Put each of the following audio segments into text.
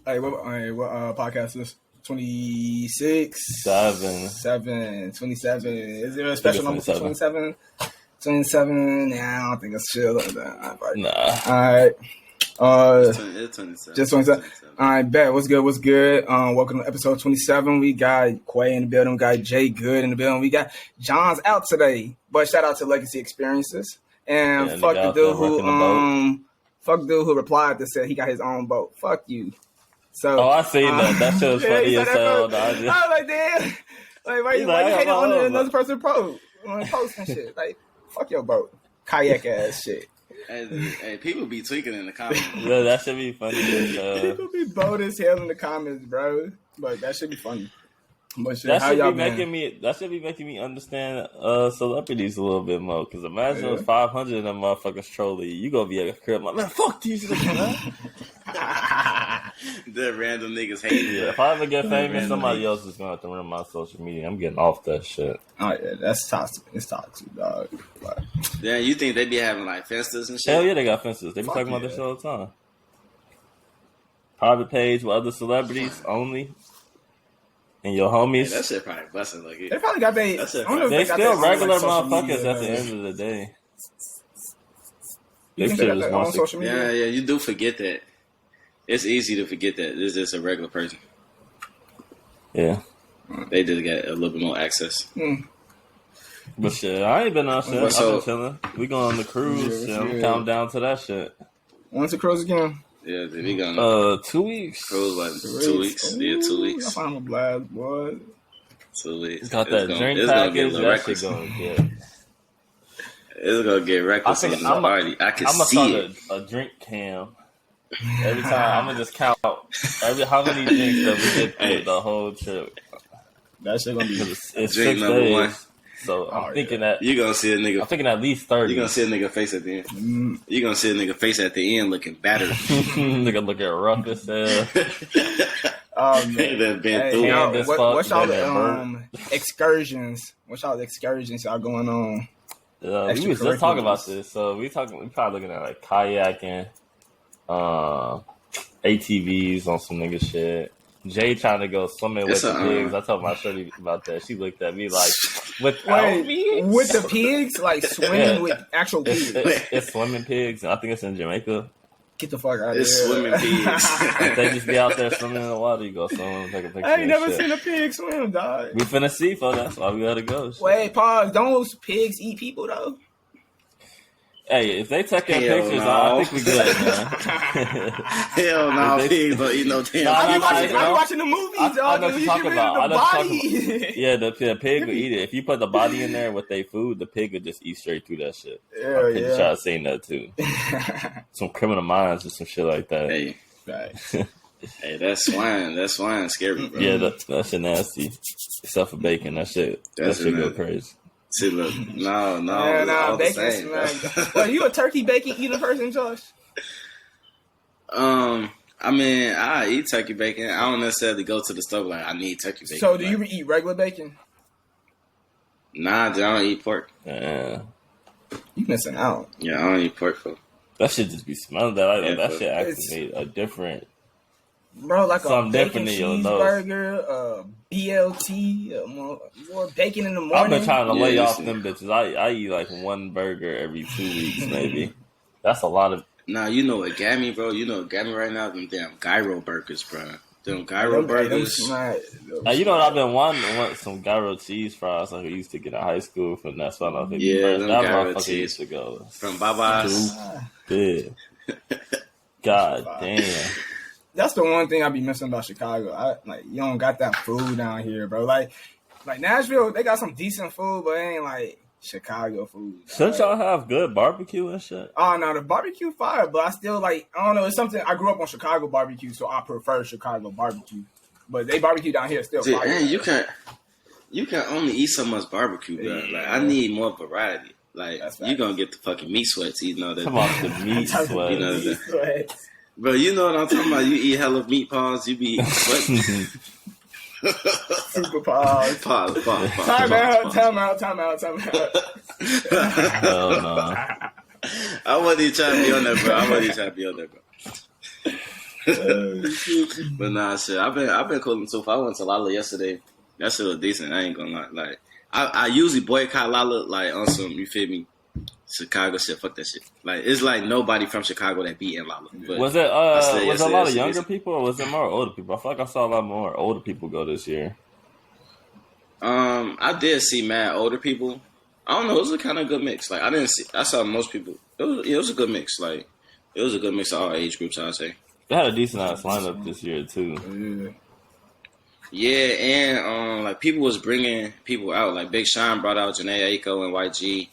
Hey, what podcast is this? 26? 27. Is there a special number for 27? 27? Nah, I don't think it's chill like that. Nah. Alright. It's 27. Just 27. Alright, bet. What's good? Welcome to episode 27. We got Quay in the building. We got Jay Good in the building. We got John's out today. But shout out to Legacy Experiences. And fuck the dude who replied that said he got his own boat. Fuck you. So, I see that. That shit was funny as hell. I was like, damn. Like, why you hating on another person's post and shit? Like, fuck your boat. Kayak ass shit. Hey, people be tweaking in the comments. Yeah, that should be funny. People be bold as hell in the comments, bro. But that should be funny. But shit, that should be making me understand celebrities a little bit more. Because imagine if 500 of them motherfuckers trolling you. You gonna be at a crib like, man, fuck these niggas, The random niggas hating. Yeah, if I ever get famous, somebody else is gonna have to run my social media. I'm getting off that shit. Oh yeah, that's toxic. It's toxic, dog. But, yeah, you think they be having like fences and shit? Hell yeah, they got fences. They be talking about this shit all the time. Private page with other celebrities only. And your homies. Yeah, that shit probably busting. Like, they probably got they still regular motherfuckers at the end of the day. They shit is on social media. Yeah, you do forget that. It's easy to forget that this is a regular person. Yeah. They just got a little bit more access. But shit, I ain't been on shit. I've been chilling. We going on the cruise. I'm counting down to that shit. When's the cruise again? Yeah, we gonna 2 weeks. Cruise like 2 weeks. Yeah, 2 weeks. I find a blast, boy. 2 weeks. Got that drink package. That shit gonna get. It's gonna get reckless. I can see it. I'm gonna start a drink cam. Every time I'm gonna just count how many drinks that we get through the whole trip. That shit gonna be it's drink 6 number days. 1. So I'm thinking that you gonna see a nigga. I'm thinking at least 30. You gonna see a nigga face at the end. You gonna see a nigga face at the end looking battered. Nigga looking rough as hell. What's y'all excursions? What's y'all excursions y'all going on? We was just talking about this. So we probably looking at like kayaking, ATVs on some nigga shit. Jay trying to go swimming with the pigs. I told my shorty about that. She looked at me like, with the pigs? Like swimming with actual pigs? It's swimming pigs. I think it's in Jamaica. Get the fuck out of here. It's swimming pigs. They just be out there swimming in the water. You go swim, take a picture. I ain't never seen a pig swim, dog. We finna see, for that's why we gotta go. Wait, pause. Don't those pigs eat people, though? Hey, if they take their pictures, I think we good, man. Hell no, pigs don't eat no damn. I be watching the movies, dog. I know what you're talking about. Yeah, the pig will eat it. If you put the body in there with their food, the pig will just eat straight through that shit. I'm pretty sure I've seen that too. Some Criminal Minds or some shit like that. Hey, hey, that's swine. That swine scary, bro. Yeah, that shit nasty. Except for bacon, that shit go crazy. See, look, no, bacon. Well, you a turkey bacon eating person, Josh? I mean, I eat turkey bacon. I don't necessarily go to the store like I need turkey bacon. So, do you eat regular bacon? Nah, I don't eat pork. Yeah, you missing out. Yeah, I don't eat pork. That shit just be smelling. That shit activate a different. Bro, like a bacon cheeseburger, BLT, more bacon in the morning. I've been trying to lay off them bitches. I eat like one burger every 2 weeks, maybe. That's a lot of. Nah, you know what got me, bro? You know what got me right now? Them damn gyro burgers, bro. Them gyro burgers. You know what I've been wanting? I want some gyro cheese fries like I used to get in high school from that spot. Them gyro cheese used to go from Baba's. Stupid. God damn. That's the one thing I be missing about Chicago. You don't got that food down here, bro. Like Nashville, they got some decent food, but it ain't like Chicago food. Shouldn't y'all have good barbecue and shit? Oh no, the barbecue fire, but I still I don't know. It's something I grew up on Chicago barbecue, so I prefer Chicago barbecue. But they barbecue down here is still fire. Man, you can only eat so much barbecue, bro. Like I need more variety. Like you gonna get the fucking meat sweats eating all that. Come on, the meat sweats. You know that. Bro, you know what I'm talking about? You eat hella meat paws, you be sweating. Super pause. Pause. Time out. Hell no. I wasn't even trying to be on that, bro. But nah, shit. I've been cooling too. I went to Lala yesterday. That shit was decent. I ain't gonna lie. Like I usually boycott Lala like on some, you feel me, Chicago shit. Fuck that shit. Like it's like nobody from Chicago that be in Lala. But was it was a lot of younger people or was it more older people? I feel like I saw a lot more older people go this year. I did see mad older people. I don't know. It was a kind of good mix. Like I saw most people. It was a good mix. Like it was a good mix of all age groups. I'd say they had a decent ass lineup this year too. Yeah, and like people was bringing people out. Like Big Sean brought out Janae Aiko and YG.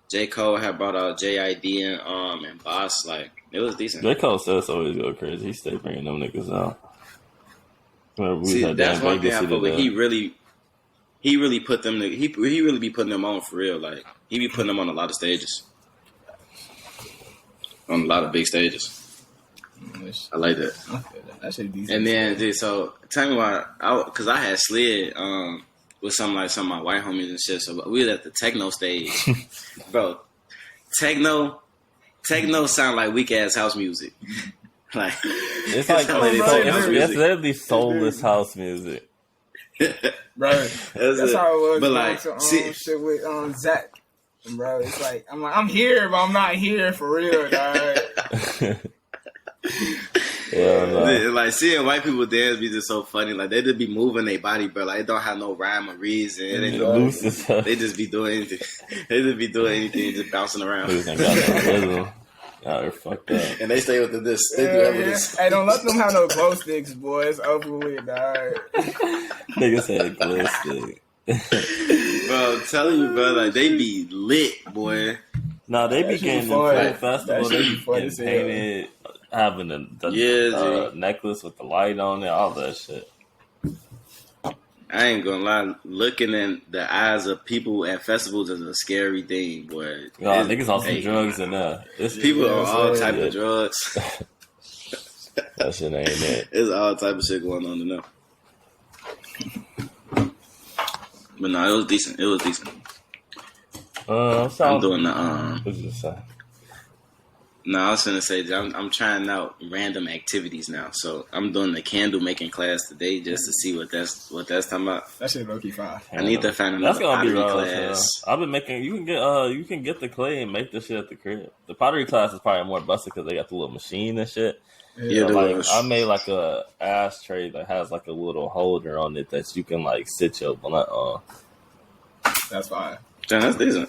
J. Cole had brought out JID and Boss. Like it was decent. J. Cole says always go crazy. He stayed bringing them niggas out. See, that's one thing I feel like he really put them. He really be putting them on for real. Like he be putting them on a lot of stages, on a lot of big stages. I like that. That should be decent. And then, dude, so tell me why, because I had slid with some of my white homies and shit. So we was at the techno stage, bro. Techno sound like weak ass house music. Like it's like it's literally soulless house music. Right. That's how it was. But like, shit with Zach, bro. It's like I'm here, but I'm not here for real, dog. Yeah, no. Like seeing white people dance be just so funny. Like they just be moving their body, bro. Like it don't have no rhyme or reason. They just be doing anything. They just be doing anything, just bouncing around. Y'all are fucked up. And they stay with this. They do evidence. Hey, don't let them have no glow sticks, boy. It's over with, dog. Nigga said glow stick. Bro, I'm telling you, bro, like they be lit, boy. Nah, they be getting the festival. They be getting painted, having the necklace with the light on it, all that shit. I ain't gonna lie, looking in the eyes of people at festivals is a scary thing, boy. Nah, niggas on some drugs in there. People on all type of drugs. That shit ain't it. There's all type of shit going on in there. But no, it was decent. I'm doing the What's you say? No, I was gonna say I'm trying out random activities now. So I'm doing the candle making class today just to see what that's talking about. That shit low-key fine. I need to find another pottery class. I've been making. You can get the clay and make the shit at the crib. The pottery class is probably more busted because they got the little machine and shit. Yeah, like I made like a ashtray that has like a little holder on it that you can like sit your blunt on. That's fine. Damn, that's decent.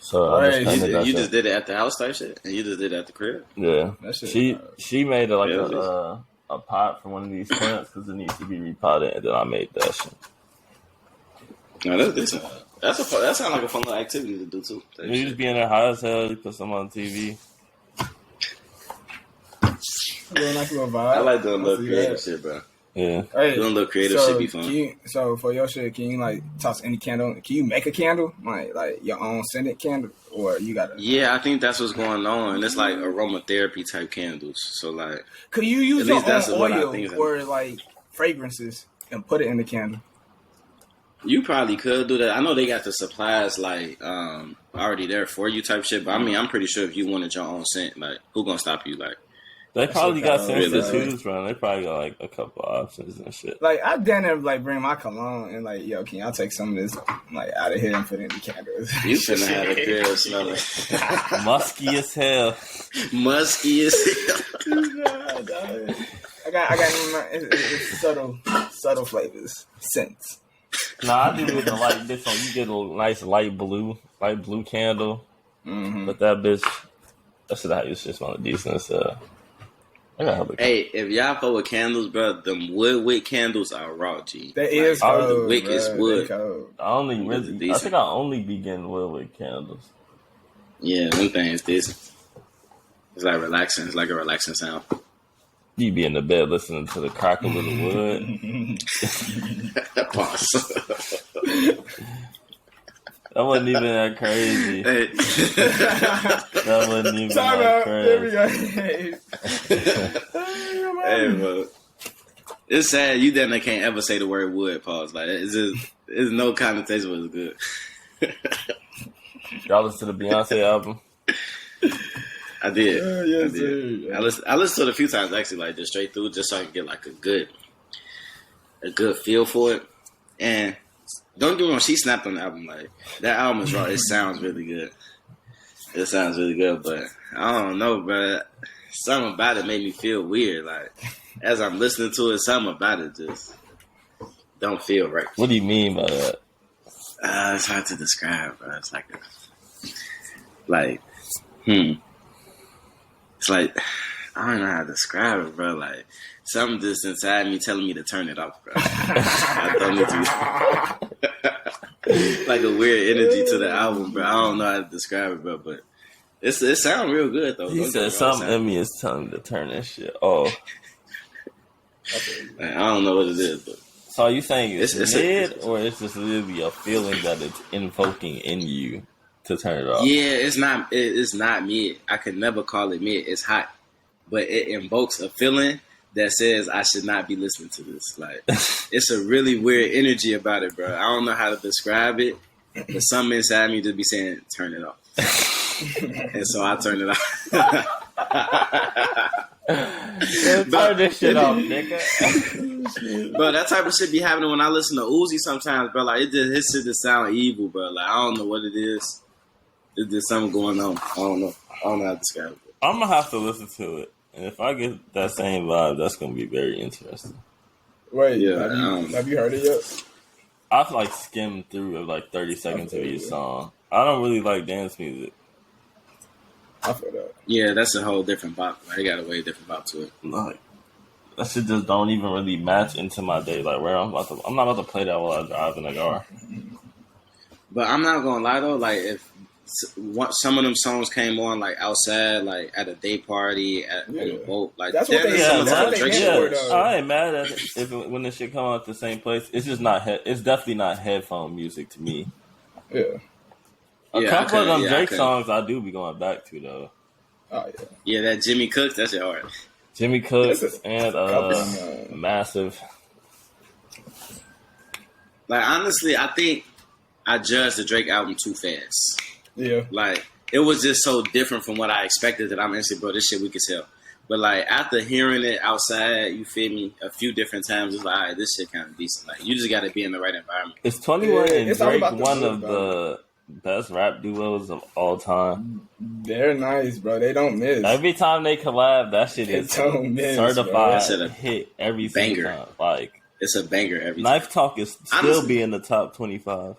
So you just did it at the house type shit, and you just did it at the crib. Yeah, she made it like a pot for one of these plants because it needs to be repotted, and then I made that shit. No, that's decent. That sounds like a fun little activity to do too. You just be in there high as hell. You put some on TV. I like doing little creative shit, bro. Yeah, doing little creative shit be fun. So for your shit, can you like toss any candle? Can you make a candle, like your own scented candle, or you gotta? Yeah, I think that's what's going on. It's like aromatherapy type candles. So like, could you use your own oil or like fragrances and put it in the candle? You probably could do that. I know they got the supplies like already there for you type shit. But I mean, I'm pretty sure if you wanted your own scent, like who gonna stop you? Like. They probably got scents to choose from. They probably got like a couple options and shit. Like I didn't like bring my cologne and like, yo, can y'all take some of this like out of here and put it in the candles? You shouldn't have a girl smelling musky as hell. Musky as hell. I got it's subtle flavors, scents. Nah, I do with the light bitch on. You get a nice light blue candle. Mm-hmm. But that bitch, that's how you shit smell decent. Hey, if y'all fuck with candles, bro, them wood wick candles are raw, G. That is cold, the wick is wood. I think I only be getting wood wick candles. Yeah, them things decent. It's like relaxing. It's like a relaxing sound. You be in the bed listening to the crackle of the wood. Pause. That wasn't even that crazy. Hey. That wasn't even that crazy. Hey, bro. It's sad you then can't ever say the word wood, pause. Like, it's no connotation, but it's good. Y'all listen to the Beyonce album? I did. Yes, I did. Sir. I listened to it a few times actually, like just straight through, just so I can get like a good feel for it. And don't get me wrong, she snapped on the album. Like that album is raw. It sounds really good. It sounds really good, but I don't know, bro. Something about it made me feel weird. Like as I'm listening to it, something about it just don't feel right. What do you mean by that? It's hard to describe, bro. It's like It's like I don't know how to describe it, bro. Like something just inside me telling me to turn it off, bro. I don't need to. Like a weird energy to the album, bro. I don't know how to describe it, bro, but it sounds real good though. He said something in me is telling me to turn that shit off. I don't know what it is, but so are you saying it's mid, or it's just literally a feeling that it's invoking in you to turn it off? Yeah, it's not mid. I could never call it mid. It's hot, but it invokes a feeling that says I should not be listening to this. Like it's a really weird energy about it, bro. I don't know how to describe it, but something inside me just be saying, "Turn it off," and so I turn it off. Turn this shit off, nigga. Bro, that type of shit be happening when I listen to Uzi sometimes, bro. Like his shit just sound evil, bro. Like I don't know what it is. There's just something going on. I don't know how to describe it. I'm gonna have to listen to it, and if I get that same vibe, that's gonna be very interesting. Wait, yeah, have you heard it yet? I've like skimmed through like 30 seconds of each song. I don't really like dance music. I feel that. Yeah, that's a whole different bop. Like, they got a way different bop to it. Like that shit just don't even really match into my day. Like where I'm not about to play that while I drive in the car. But I'm not gonna lie though, like if some of them songs came on like outside, like at a day party, on a boat, like that's what they I ain't mad at it when this shit come out at the same place. It's just not. It's definitely not headphone music to me. Yeah. A couple of them Drake songs I do be going back to though. Oh yeah. Yeah, that Jimmy Cooks, that's your hard. Jimmy Cooks and Massive. Like honestly, I think I judged the Drake album too fast. Yeah. Like it was just so different from what I expected that I'm instantly, bro, this shit we could sell. But like after hearing it outside, you feel me, a few different times, it's like, all right, this shit kind of decent. Like you just got to be in the right environment. Is 21 and Drake one of the best rap duos of all time? They're nice, bro. They don't miss. Every time they collab, that shit is certified hit every single time. Like it's a banger every Knife time. Talk is still be in the top 25.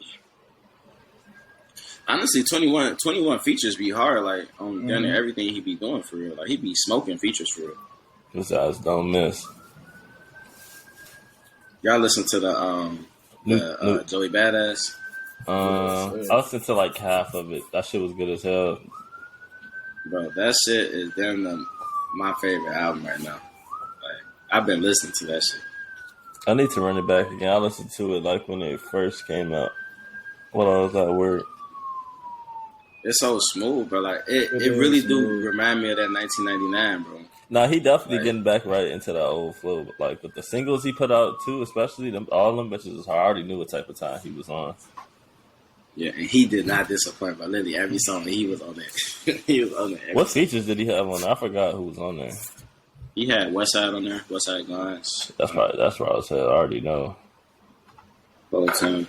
Honestly, 21 features be hard. Like on everything he be doing for real. Like he be smoking features for real. His eyes don't miss. Y'all listen to the Joey Badass? I listened to like half of it. That shit was good as hell. Bro, that shit is damn my favorite album right now. Like I've been listening to that shit. I need to run it back again. I listened to it like when it first came out. What was that word? It's so smooth, bro. Like it really do remind me of that 1999, bro. Nah, he definitely getting back right into that old flow. But like with the singles he put out too, especially all them bitches, I already knew what type of time he was on. Yeah, and he did not disappoint. But literally every song he was on there, he was on there. What features did he have on there? I forgot who was on there. He had Westside on there. Westside Guns. That's right. That's what I was saying. I already know. Whole time.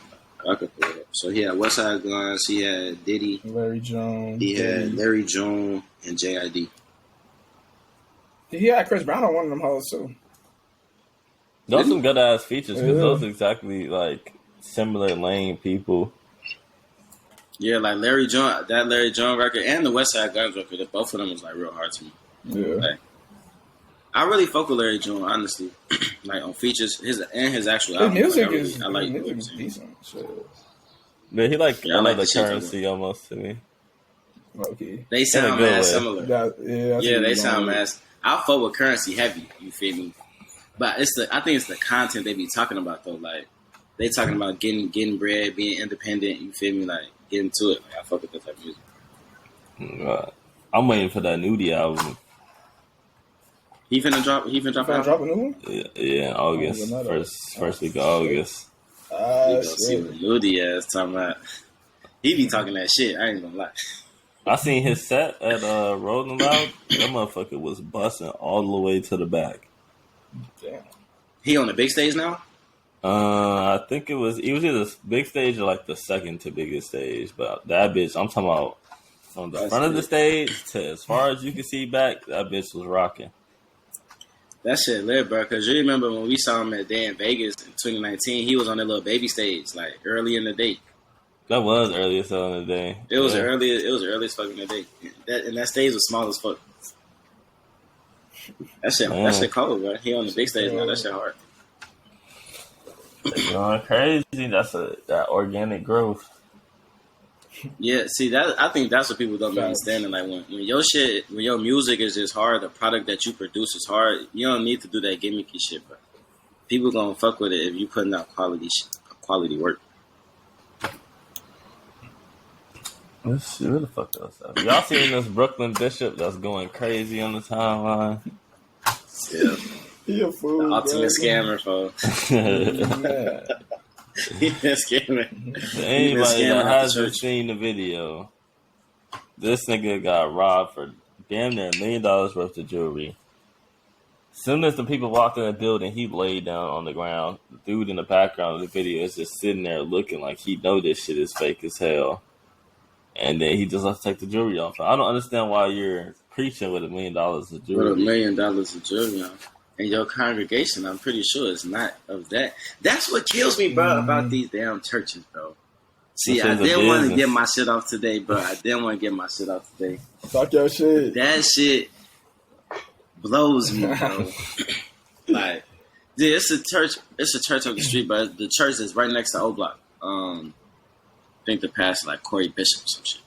I could pull it up. So he had Westside Guns. He had Diddy. Larry Jones. He had Larry Jones and JID. He had Chris Brown on one of them hoes too. Those some good ass features because those exactly like similar lane people. Yeah, like Larry Jones, that Larry Jones record and the Westside Guns record, both of them was like real hard to me. Yeah. Like, I really fuck with Larry Jones, honestly. Like on features, his actual album. Music I like music is decent. Sure. Yeah, he like another Currency almost to me. Okay. They sound mad similar. They sound mad. I fuck with Currency heavy. You feel me? But I think it's the content they be talking about though. Like they talking about getting bread, being independent. You feel me? Like getting to it. Like, I fuck with that type of music. I'm waiting for that Nudie album. He finna drop a new one? Yeah, in August. First week of August. You gonna see what Nudie ass talking about. He be talking that shit, I ain't gonna lie. I seen his set at Rolling Loud. That motherfucker was busting all the way to the back. Damn. He on the big stage now? I think he was either the big stage or like the second to biggest stage. But that bitch, I'm talking about from the front of the stage to as far as you can see back, that bitch was rocking. That shit lit, bro. Because you remember when we saw him at Day in Vegas in 2019, he was on that little baby stage, like early in the day. That was early as hell in the day. It was early as fuck in the day. That stage was small as fuck. That shit cold, bro. He on the big stage now. That shit hard. Going crazy. That's that organic growth. Yeah, see that I think that's what people don't be understanding. Like when your music is just hard, the product that you produce is hard. You don't need to do that gimmicky shit, bro. People gonna fuck with it if you putting out quality work. Let's see, where the fuck else? Y'all seen this Brooklyn Bishop that's going crazy on the timeline? Yeah. He a fool, the ultimate scammer, folks. He been scamming. Anybody that hasn't seen the video, this nigga got robbed for damn near $1 million worth of jewelry. As soon as the people walked in the building, he laid down on the ground. The dude in the background of the video is just sitting there looking like he know this shit is fake as hell. And then he just lets take the jewelry off. I don't understand why you're preaching with $1 million of jewelry. With $1 million of jewelry on. And your congregation, I'm pretty sure it's not of that. That's what kills me, bro, about these damn churches, bro. See, I didn't want to get my shit off today, bro. Fuck your shit. That shit blows me, bro. Like, yeah, it's a church on the street, but the church is right next to O Block. I think the pastor, like Corey Bishop or some shit.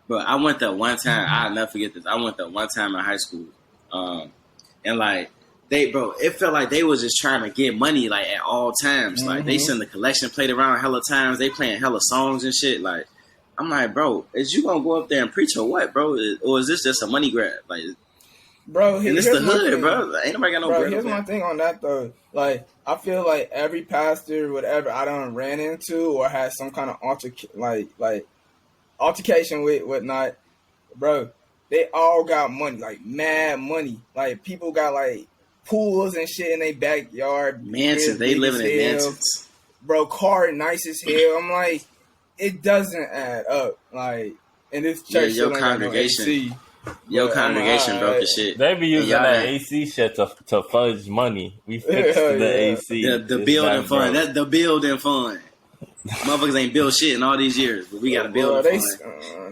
But I went there one time. I'll never forget this. I went there one time in high school. And like, it felt like they was just trying to get money, like, at all times. Like, they send the collection plate around hella times. They playing hella songs and shit. Like, I'm like, bro, is you gonna go up there and preach or what, bro? Or is this just a money grab? Like, bro, and it's the hood, bro. Ain't nobody got no bread. Here's my thing on that, though. Like, I feel like every pastor, whatever I done ran into or had some kind of altercation with whatnot, bro, they all got money, like, mad money. Like, people got, like, pools and shit in their backyard. Mansions, they living in mansions. Bro, car nice as hell. I'm like, it doesn't add up. Like, in this church, your congregation, broke as shit. They be using that AC shit to fudge money. We fixed the AC. The building fund. That's the building fund. Motherfuckers ain't built shit in all these years, but we got to build a fund.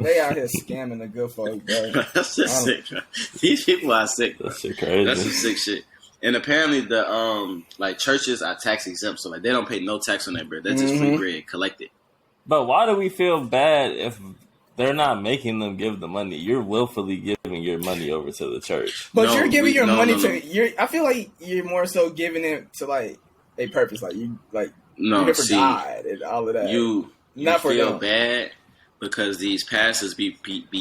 They out here scamming the good folks, bro. That's just sick, bro. These people are sick, bro. That's shit crazy. That's some sick shit. And apparently the like churches are tax exempt, so like they don't pay no tax on that bread. That's just free bread collected. But why do we feel bad if they're not making them give the money? You're willfully giving your money over to the church. But you're giving your money to. I feel like you're more so giving it to like a purpose. Like you never died and all of that. You feel bad because these pastors be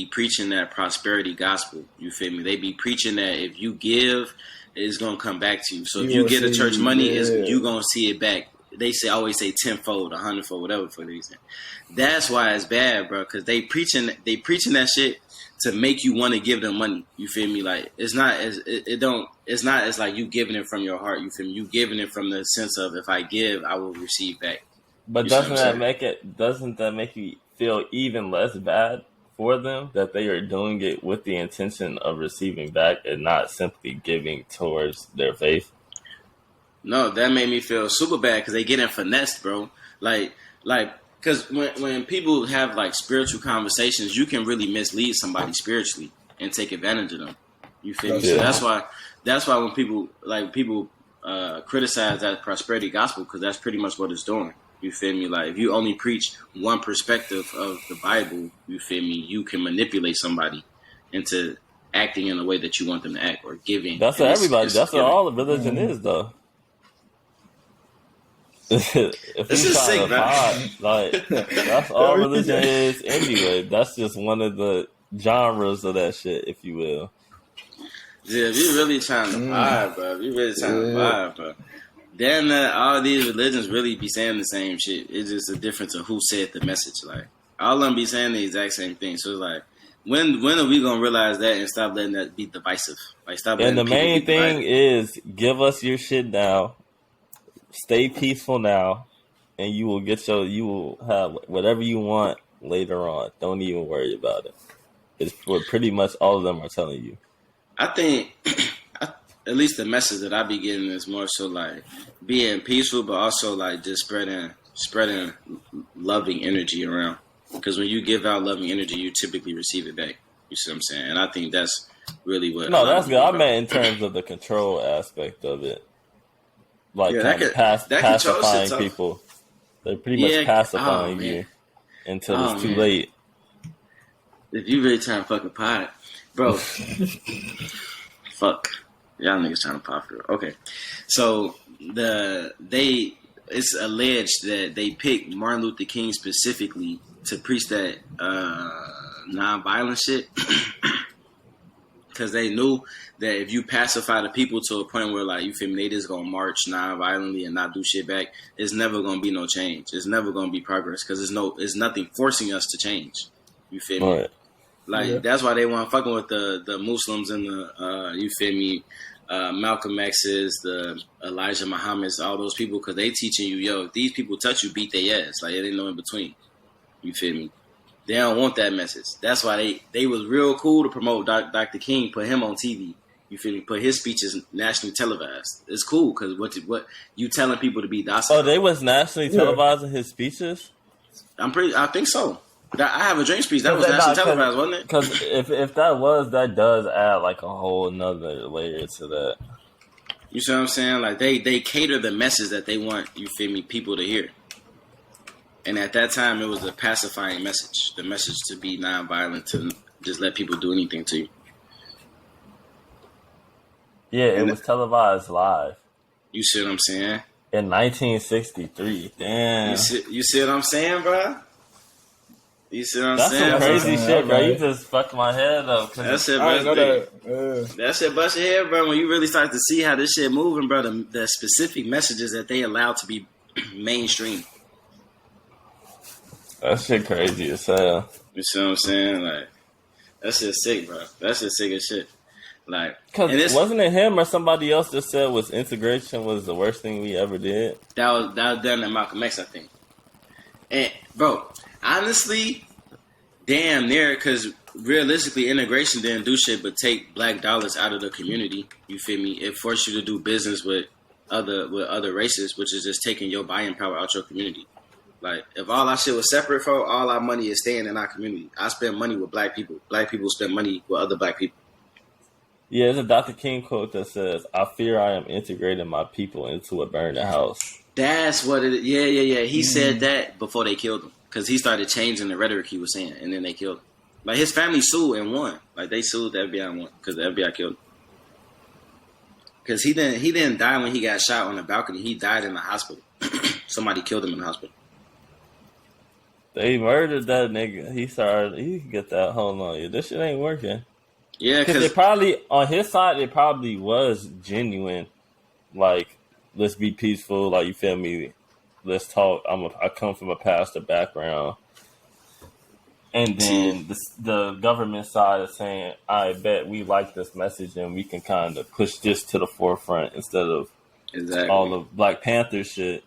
preaching that prosperity gospel. You feel me? They be preaching that if you give, it's gonna come back to you. So if you get a church money, you gonna see it back. They always say 10-fold, 100-fold, whatever for reason. That's why it's bad, bro. Because they preaching that shit to make you want to give them money. You feel me? Like it's not as like you giving it from your heart. You feel me? You giving it from the sense of if I give, I will receive back. But doesn't that make you feel even less bad for them that they are doing it with the intention of receiving back and not simply giving towards their faith? No, that made me feel super bad because they getting finessed, bro. Like, because when people have like spiritual conversations, you can really mislead somebody spiritually and take advantage of them. You feel me? Yeah. So that's why when people criticize that prosperity gospel, because that's pretty much what it's doing. You feel me? Like if you only preach one perspective of the Bible, you feel me? You can manipulate somebody into acting in a way that you want them to act or giving. That's what everybody. That's what all the religion is, though. If this is sick, man. Like that's all religion is anyway. That's just one of the genres of that shit, if you will. Yeah, we really trying to vibe, bro. We really trying to vibe, bro. Damn, all these religions really be saying the same shit. It's just a difference of who said the message. Like all of them be saying the exact same thing. So it's like When are we gonna realize that and stop letting that be divisive? Like stop. And the main thing is, give us your shit now. Stay peaceful now, and you will have whatever you want later on. Don't even worry about it. It's what pretty much all of them are telling you. I think, at least the message that I be getting is more so like being peaceful, but also like just spreading loving energy around. Because when you give out loving energy, you typically receive it back. You see what I'm saying? And I think that's really what. No, that's good. I meant in terms of the control aspect of it, like pacifying people. They're pretty much pacifying you until it's too late. If you really trying to fucking pot, bro, fuck, y'all niggas trying to pot for real. Okay, so it's alleged that they picked Martin Luther King specifically to preach that non-violent shit because they knew that if you pacify the people to a point where, like, you feel me, they just gonna march non-violently and not do shit back, it's never gonna be no change. It's never gonna be progress because it's nothing forcing us to change. You feel me? Right. Like that's why they want fucking with the Muslims and the you feel me, Malcolm X's, the Elijah Muhammad's, all those people, because they teaching you, yo, if these people touch you, beat their ass. Like, it ain't no in between. You feel me? They don't want that message. That's why they was real cool to promote Dr. King, put him on TV. You feel me? Put his speeches nationally televised. It's cool because what you telling people to be docile. Oh, they was nationally televising his speeches? I think so. I Have a Dream speech. That was nationally televised, wasn't it? Because if that was, that does add like a whole another layer to that. You see what I'm saying? Like they cater the message that they want, you feel me, people to hear. And at that time, it was a pacifying message. The message to be nonviolent, to just let people do anything to you. Yeah, it was televised live. You see what I'm saying? In 1963. Damn. You see what I'm saying, bro? You see what I'm saying? That's some crazy shit, bro. You just fucked my head up. That shit bust your head, bro. When you really start to see how this shit moving, bro, the specific messages that they allow to be mainstream. That shit crazy as hell. You see what I'm saying? Like, that shit sick, bro. That shit sick as shit. Like, because wasn't it him or somebody else that said integration was the worst thing we ever did? That was done at Malcolm X, I think. And, bro, honestly, damn near, because realistically, integration didn't do shit but take black dollars out of the community. You feel me? It forced you to do business with other races, which is just taking your buying power out your community. Like, if all our shit was separate, for all our money is staying in our community. I spend money with black people. Black people spend money with other black people. Yeah, there's a Dr. King quote that says, "I fear I am integrating my people into a burning house." That's what it is. Yeah. He said that before they killed him. Because he started changing the rhetoric he was saying, and then they killed him. Like, his family sued and won. Like, they sued the FBI and won because the FBI killed him. Because he didn't die when he got shot on the balcony. He died in the hospital. Somebody killed him in the hospital. They murdered that nigga. He can get that. Hold on, yeah, this shit ain't working. Yeah, because it probably, on his side, it probably was genuine. Like, let's be peaceful. Like, you feel me? Let's talk. I come from a pastor background. And then the government side is saying, I bet we like this message and we can kind of push this to the forefront instead of all the Black Panther shit.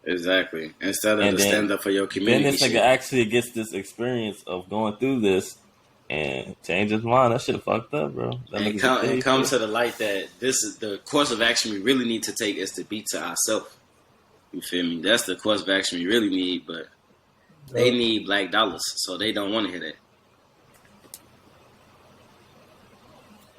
Exactly. Instead of stand up for your community. Then this nigga actually gets this experience of going through this and change his mind. That shit fucked up, bro. And come to the light that this is the course of action we really need to take is to be to ourselves. You feel me? That's the course of action we really need, but they need black dollars, so they don't want to hear that.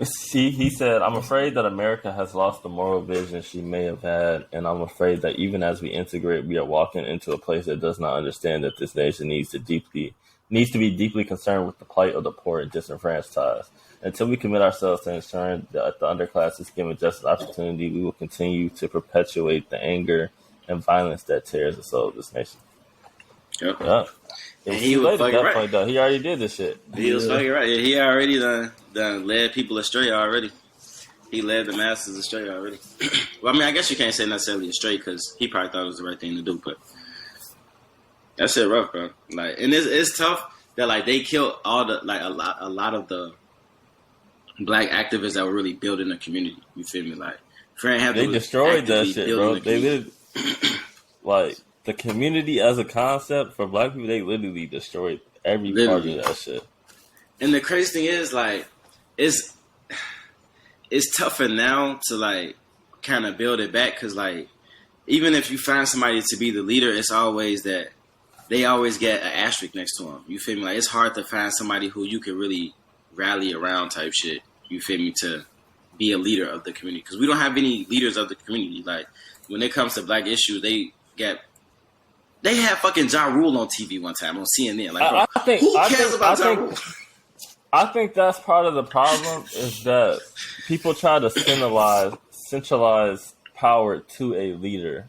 See, he said, "I'm afraid that America has lost the moral vision she may have had, and I'm afraid that even as we integrate, we are walking into a place that does not understand that this nation needs to be deeply concerned with the plight of the poor and disenfranchised. Until we commit ourselves to ensuring that the underclass is given just opportunity, we will continue to perpetuate the anger and violence that tears the soul of this nation." Yep. And he was fucking right. Point, though. He already did this shit. He was fucking right. He already done led people astray already. He led the masses astray already. Well, I mean, I guess you can't say necessarily astray because he probably thought it was the right thing to do, but that shit rough, bro. Like, and it's tough that like they killed all the like a lot of the black activists that were really building the community. You feel me? Like they destroyed that shit, bro. They did like the community as a concept for black people. They literally destroyed every part of that shit. And the crazy thing is, like, it's tougher now to like kind of build it back because like even if you find somebody to be the leader, it's always that they always get an asterisk next to them. You feel me? Like it's hard to find somebody who you can really rally around type shit. You feel me? To be a leader of the community because we don't have any leaders of the community. Like when it comes to black issues, they had fucking Ja Rule on TV one time on CNN. Like, bro, who cares about Ja Rule? I think that's part of the problem is that people try to centralize power to a leader.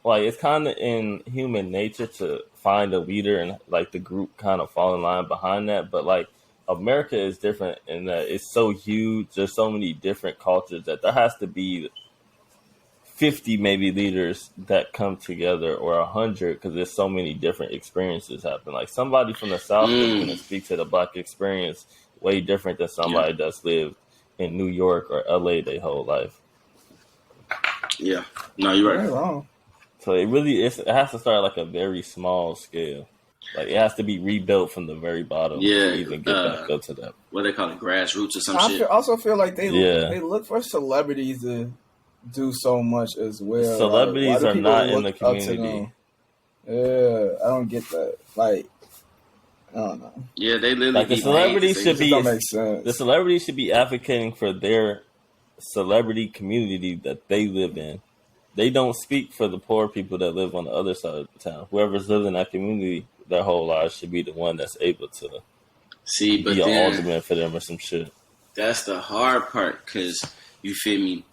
Like it's kind of in human nature to find a leader and like the group kind of fall in line behind that. But like America is different in that it's so huge. There's so many different cultures that there has to be 50 maybe leaders that come together or 100 because there's so many different experiences happen. Like somebody from the South is going to speak to the black experience way different than somebody that's lived in New York or LA their whole life. Yeah, no, you're right. Wrong. So it has to start like a very small scale. Like it has to be rebuilt from the very bottom to even get back up to that. What they call it, grassroots or some shit. I also feel like they look for celebrities to do so much as well. Celebrities are not in the community. Yeah, I don't get that. Like, I don't know. Yeah, they literally like the celebrities should be. Don't make sense. The celebrities should be advocating for their celebrity community that they live in. They don't speak for the poor people that live on the other side of the town. Whoever's lived in that community their whole lives should be the one that's able to be an alderman for them or some shit. That's the hard part because you feel me.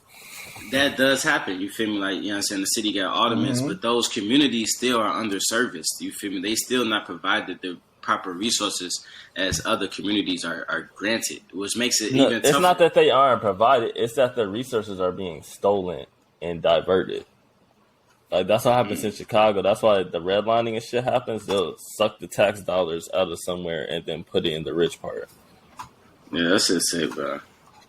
That does happen. You feel me? Like, you know what I'm saying? The city got aldermen, but those communities still are underserviced. You feel me? They still not provided the proper resources as other communities are granted, which makes it even tougher. It's not that they aren't provided. It's that the resources are being stolen and diverted. Like, that's what happens in Chicago. That's why the redlining and shit happens. They'll suck the tax dollars out of somewhere and then put it in the rich part. Yeah, that's just sick, bro.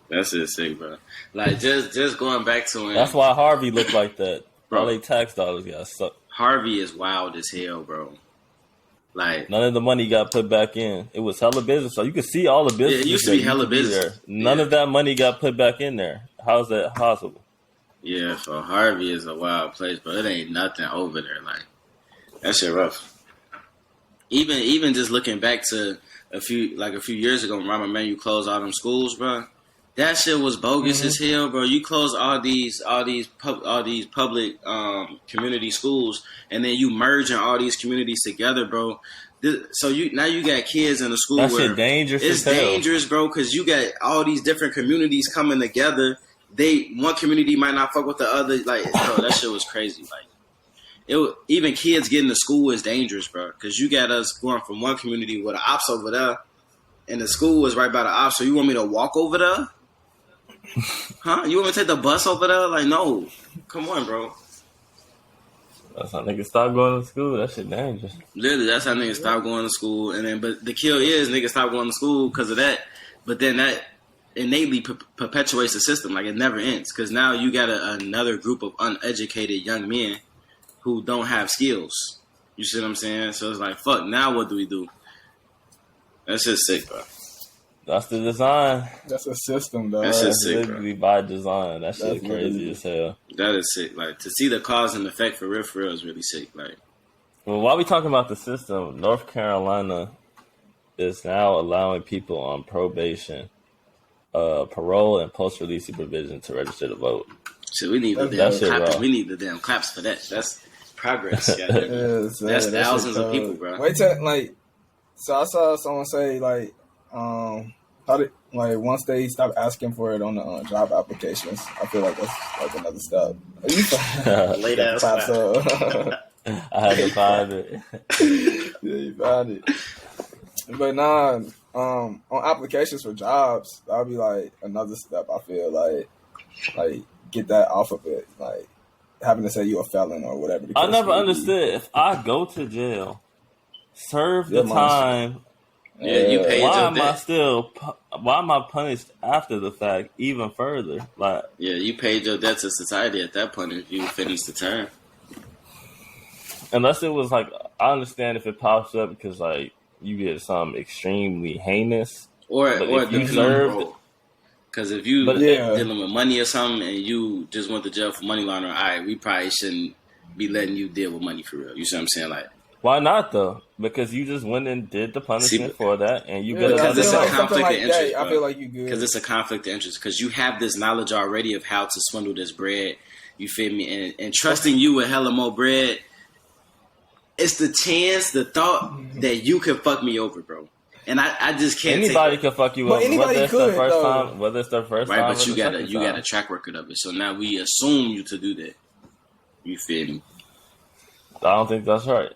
That's just sick, bro. Like, just going back to him. That's why Harvey looked like that. Bro, all they tax dollars got sucked. Harvey is wild as hell, bro. Like, none of the money got put back in. It was hella business. So you could see all the business. Yeah, it used to be hella business. None of that money got put back in there. How's that possible? Yeah, so Harvey is a wild place, but it ain't nothing over there. Like, that shit rough. Even just looking back to a few years ago when Rahm Emanuel closed all them schools, bro. That shit was bogus as hell, bro. You close all these public community schools, and then you merging all these communities together, bro. So now you got kids in the school that where shit dangerous. It's dangerous, bro, because you got all these different communities coming together. One community might not fuck with the other. Like, bro, that shit was crazy. Like, even kids getting to school is dangerous, bro, because you got us going from one community with the ops over there, and the school is right by the ops. So you want me to walk over there? Huh? You want me to take the bus over there? Like, no. Come on, bro. That's how niggas stop going to school. That shit dangerous. Literally, that's how niggas stop going to school. And then, but the kill is niggas stop going to school because of that. But then that innately perpetuates the system. Like, it never ends. Because now you got another group of uneducated young men who don't have skills. You see what I'm saying? So it's like, fuck, now what do we do? That's just sick, bro. That's the design. That's a system, though. That's just sick, literally by design. That shit crazy as hell. That is sick. Like, to see the cause and effect for real is really sick. Like, well, while we talking about the system, North Carolina is now allowing people on probation, parole, and post-release supervision to register to vote. So we need the damn claps for that. That's progress. That's thousands of people, bro. Wait till so I saw someone say once they stop asking for it on the job applications, I feel like that's like another step. Late ass clap. I had to find it. Yeah, you found it. But nah, on applications for jobs, that'll be like another step. I feel like get that off of it, like having to say you're a felon or whatever. I never understood if I go to jail, serve the time, Yeah, you paid your debt. Why am I punished after the fact even further? Like, yeah, you paid your debt to society at that point if you finished the term. Unless it was like, I understand if it pops up because like you get something extremely heinous, or if you served. Because if you dealing with money or something and you just went to jail for money laundering, all right, we probably shouldn't be letting you deal with money for real. You see what I'm saying? Like, why not though? Because you just went and did the punishment for that, and you get because it's a conflict of interest. I feel like you good because it's a conflict of interest. Because you have this knowledge already of how to swindle this bread. You feel me? And trusting you with hella more bread, it's the chance, the thought that you can fuck me over, bro. And I just can't. Anybody can fuck you over. Anybody could, whether it's their first time, right? But you got a track record of it. So now we assume you to do that. You feel me? I don't think that's right.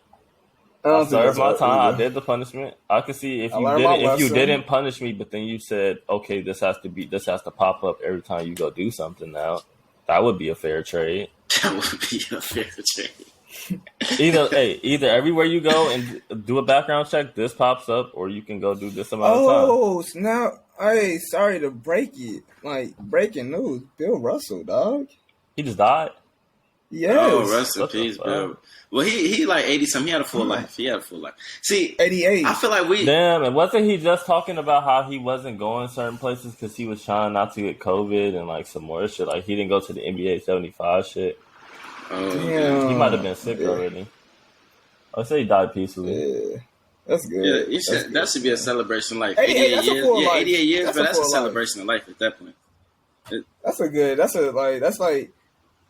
I served my time. I did the punishment. I could see if you didn't punish me, but then you said, "Okay, this has to pop up every time you go do something." Now, that would be a fair trade. That would be a fair trade. Either everywhere you go and do a background check, this pops up, or you can go do this amount of time. Oh, now, hey, sorry to break it. Like, breaking news. Bill Russell, dog. He just died? Yes. Oh, rest in peace, Bill. Well, he like 80-something. He had a full life. See, 88. I feel like Damn, and wasn't he just talking about how he wasn't going certain places because he was trying not to get COVID and, like, some more shit? Like, he didn't go to the NBA 75 shit. Damn. He might have been sick already. I say he died peacefully. Yeah. That's good. Yeah, that should be a celebration. Like 88 years. Yeah, 88 years, but that's a celebration of life at that point. That's like,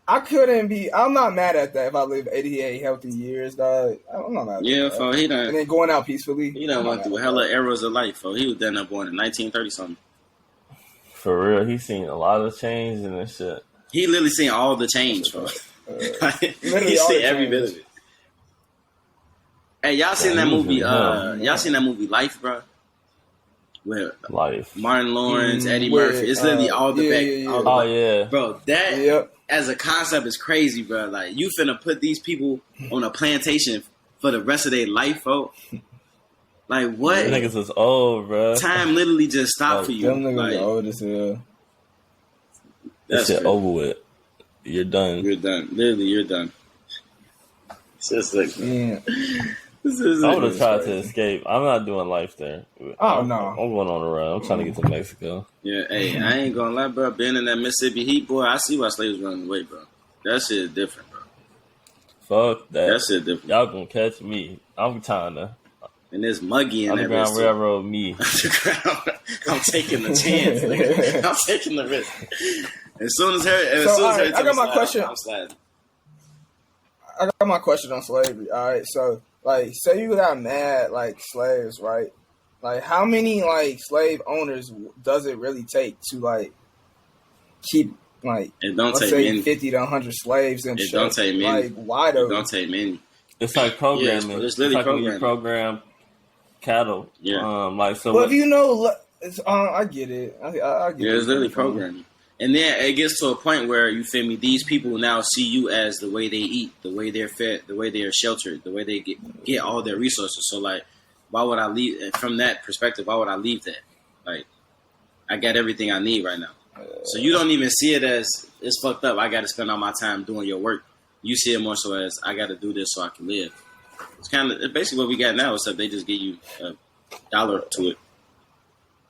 I'm not mad at that if I live 88 healthy years, dog. I'm not mad at that. Yeah, for he done. And then going out peacefully. He done went through hella eras of life, he was then born in 1930-something. For real, he's seen a lot of change in this shit. He literally seen all the change, bro. He seen every bit of it. Hey, y'all seen that movie? Y'all seen that movie Life, bro? Where Life, Martin Lawrence, Eddie Murphy. It's literally all the back. Yeah. Bro, that as a concept is crazy, bro. Like, you finna put these people on a plantation for the rest of their life, bro. Like, what? Them niggas is old, bro. Time literally just stopped for you. Them niggas are old as hell. That shit over with. You're done. You're done. Literally, you're done. It's just like, I would have tried to escape. I'm not doing life there. Oh, no. I'm going on the run. I'm trying to get to Mexico. Yeah, hey, I ain't gonna lie, bro. Being in that Mississippi heat, boy, I see why slaves running away, bro. That shit is different, bro. Fuck that. That shit different. Y'all gonna catch me. I'm trying to. And it's muggy in Underground that Railroad me. I'm taking the chance, nigga. I'm taking the risk. As soon as I got my question. I'm sliding. I got my question on slavery. All right, so like, say you got mad like slaves, right? Like, how many like slave owners does it really take to like keep like let's say many. 50 to 100 slaves and shit? Don't take many. Like, why though? It don't take many. It's like programming. Yeah, it's literally like when you program cattle. Yeah. Like so. Well, if you know, I get it. I get it. Yeah, it's literally programming. And then it gets to a point where, you feel me, these people now see you as the way they eat, the way they're fed, the way they're sheltered, the way they get all their resources. So, like, why would I leave? From that perspective, why would I leave that? Like, I got everything I need right now. So you don't even see it as, it's fucked up, I got to spend all my time doing your work. You see it more so as, I got to do this so I can live. It's kind of basically what we got now, except they just give you $1 to it.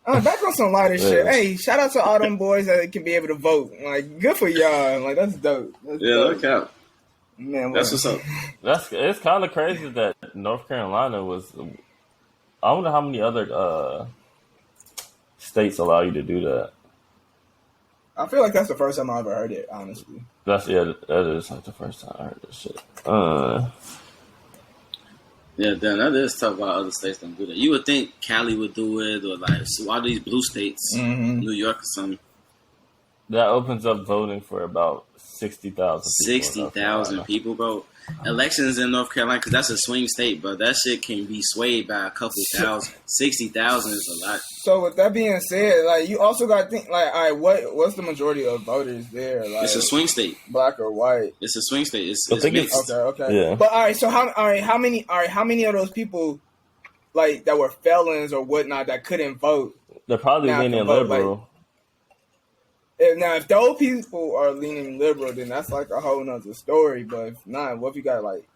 Back on some lighter shit. Hey, shout out to all them boys that can be able to vote. Like, good for y'all. Like, that's dope. That's dope. Look out. Man, that's what's up. It's kind of crazy that North Carolina was. I wonder how many other states allow you to do that. I feel like that's the first time I ever heard it. Honestly, that is like the first time I heard this shit. Yeah, then that is tough why other states don't do that. You would think Cali would do it, or like a lot of these blue states, New York or something. That opens up voting for about 60,000 people. 60,000 people, bro. Elections in North Carolina, because that's a swing state, but that shit can be swayed by a couple thousand. 60,000 is a lot. So with that being said, like, you also got to think, like, all right, what's the majority of voters there? Like, it's a swing state, black or white. It's a swing state. It's mixed. Okay. Yeah. But all right, so how many of those people like that were felons or whatnot that couldn't vote. They're probably leaning liberal. Now, if those people are leaning liberal, then that's like a whole nother story. But if not, what if you got like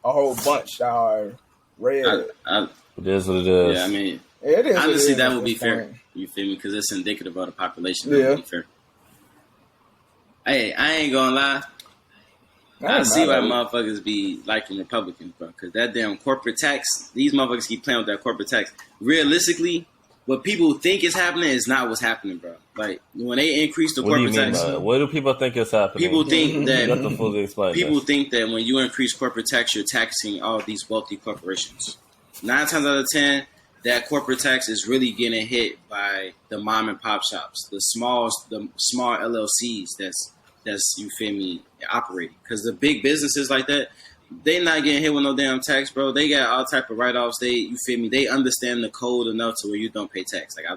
a whole bunch that are red? It is what it is. Yeah, I mean, it is. Honestly, that would be fair. You feel me? Because it's indicative of the population. That would be fair. Hey, I ain't gonna lie. I see why motherfuckers be liking Republicans, bro. Because that damn corporate tax, these motherfuckers keep playing with that corporate tax. Realistically, what people think is happening is not what's happening, bro. Like, when they increase the corporate tax. What do people think is happening? People think that you have to fully explain people think that when you increase corporate tax, you're taxing all these wealthy corporations. 9 times out of 10, that corporate tax is really getting hit by the mom and pop shops, the small LLCs that's you feel me, operating. Because the big businesses like that, they not getting hit with no damn tax, bro. They got all type of write-offs. You feel me? They understand the code enough to where you don't pay tax. Like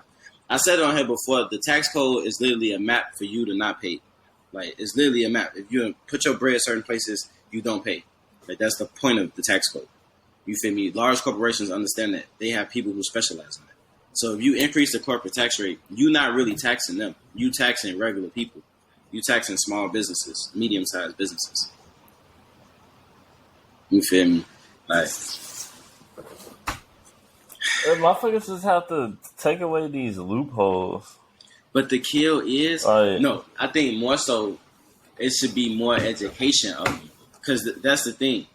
I said it on here before, the tax code is literally a map for you to not pay. Like, it's literally a map. If you put your bread certain places, you don't pay. Like, that's the point of the tax code. You feel me? Large corporations understand that. They have people who specialize in that. So if you increase the corporate tax rate, you're not really taxing them. You taxing regular people. You taxing small businesses, medium-sized businesses. You feel me? Like, motherfuckers just have to take away these loopholes. But the kill is no. I think more so, it should be more education of you, because that's the thing.